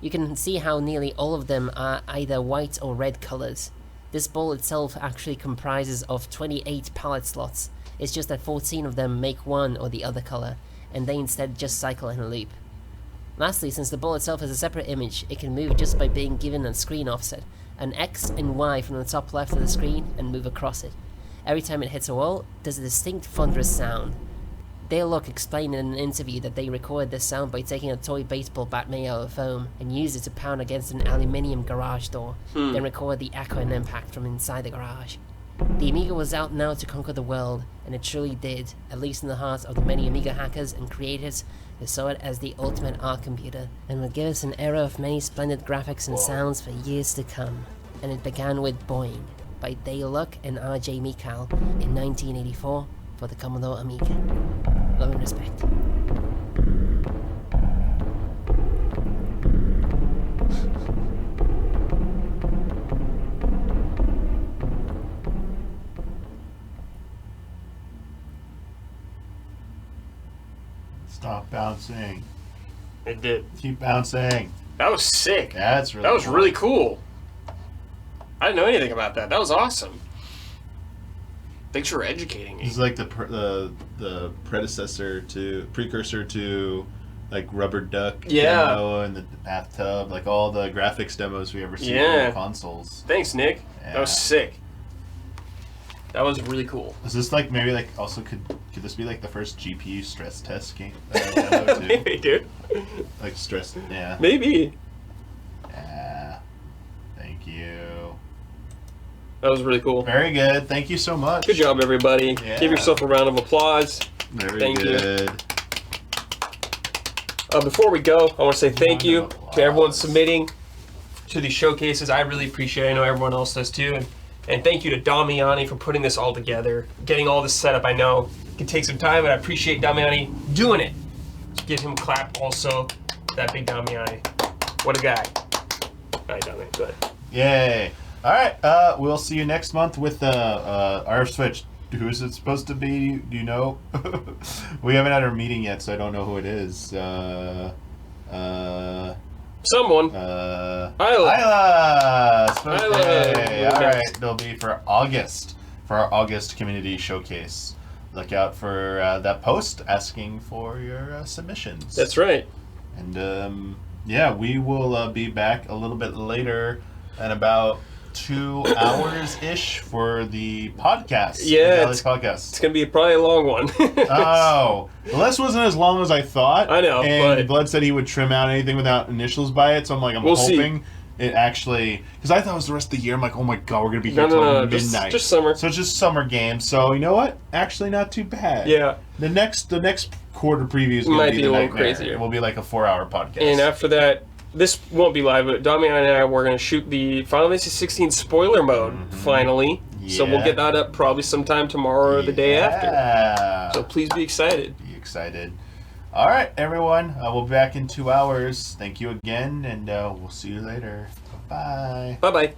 Speaker 11: You can see how nearly all of them are either white or red colors. This ball itself actually comprises of 28 palette slots. It's just that 14 of them make one or the other color, and they instead just cycle in a loop. Lastly, since the ball itself is a separate image, it can move just by being given a screen offset, an X and Y from the top left of the screen, and move across it. Every time it hits a wall, there's a distinct thunderous sound. Dale Look explained in an interview that they recorded this sound by taking a toy baseball bat made out of foam and used it to pound against an aluminium garage door, then record the echo and impact from inside the garage. The Amiga was out now to conquer the world, and it truly did, at least in the hearts of the many Amiga hackers and creators who saw it as the ultimate art computer, and would give us an era of many splendid graphics and sounds for years to come. And it began with Boing by Dale Luck and RJ Mikal in 1984 for the Commodore Amiga. Love and respect.
Speaker 1: Stop bouncing.
Speaker 2: It did.
Speaker 1: Keep bouncing.
Speaker 2: That was sick.
Speaker 1: That's really
Speaker 2: That was
Speaker 1: cool.
Speaker 2: really cool. I didn't know anything about that. That was awesome. Thanks for educating me.
Speaker 1: It's like the precursor to like Rubber Duck demo and the bathtub, like all the graphics demos we ever see on the consoles.
Speaker 2: Thanks, Nick.
Speaker 1: Yeah.
Speaker 2: That was sick. That was really cool.
Speaker 1: Is this like maybe like also could this be like the first GPU stress test game demo too?
Speaker 2: Maybe, dude.
Speaker 1: Like stress, yeah.
Speaker 2: Maybe.
Speaker 1: Yeah. Thank you.
Speaker 2: That was really cool.
Speaker 1: Very good. Thank you so much.
Speaker 2: Good job, everybody.
Speaker 1: Yeah.
Speaker 2: Give yourself a round of applause.
Speaker 1: Very
Speaker 2: Thank
Speaker 1: good.
Speaker 2: you. Before we go, I want to say thank you to everyone submitting to these showcases. I really appreciate it. I know everyone else does too. And thank you to Damiani for putting this all together, getting all this set up. I know it can take some time, but I appreciate Damiani doing it. So give him a clap also, that big Damiani. What a guy. All right, Damiani, go ahead.
Speaker 1: Yay. All right, we'll see you next month with our Switch. Who is it supposed to be? Do you know? We haven't had our meeting yet, so I don't know who it is.
Speaker 2: Someone.
Speaker 1: Isla.
Speaker 2: Isla.
Speaker 1: Hey, all right, it'll be for August, for our August community showcase. Look out for that post asking for your submissions.
Speaker 2: That's right.
Speaker 1: And yeah, we will be back a little bit later in about 2 hours ish for the podcast.
Speaker 2: Yeah,
Speaker 1: it's gonna
Speaker 2: be probably a long one.
Speaker 1: Oh, well, this wasn't as long as I thought.
Speaker 2: I know,
Speaker 1: and
Speaker 2: but
Speaker 1: Blood said he would trim out anything without initials by it, so I'm like,
Speaker 2: We'll
Speaker 1: hoping
Speaker 2: see.
Speaker 1: it actually, because I thought it was the rest of the year. I'm like, oh my god, we're gonna be here till midnight.
Speaker 2: Just summer.
Speaker 1: So it's just summer games. So you know what? Actually, not too bad.
Speaker 2: Yeah.
Speaker 1: The next quarter preview is gonna
Speaker 2: Might
Speaker 1: be
Speaker 2: be
Speaker 1: the
Speaker 2: a little
Speaker 1: nightmare.
Speaker 2: crazier.
Speaker 1: It will be like a 4-hour podcast.
Speaker 2: And after that, this won't be live, but Damian and I were going to shoot the Final Fantasy 16 spoiler mode, finally. So we'll
Speaker 1: Yeah.
Speaker 2: get that up probably sometime tomorrow or the day after. So please be excited.
Speaker 1: Be excited. All right, everyone. We'll be back in 2 hours. Thank you again, and we'll see you later. Bye.
Speaker 2: Bye-bye.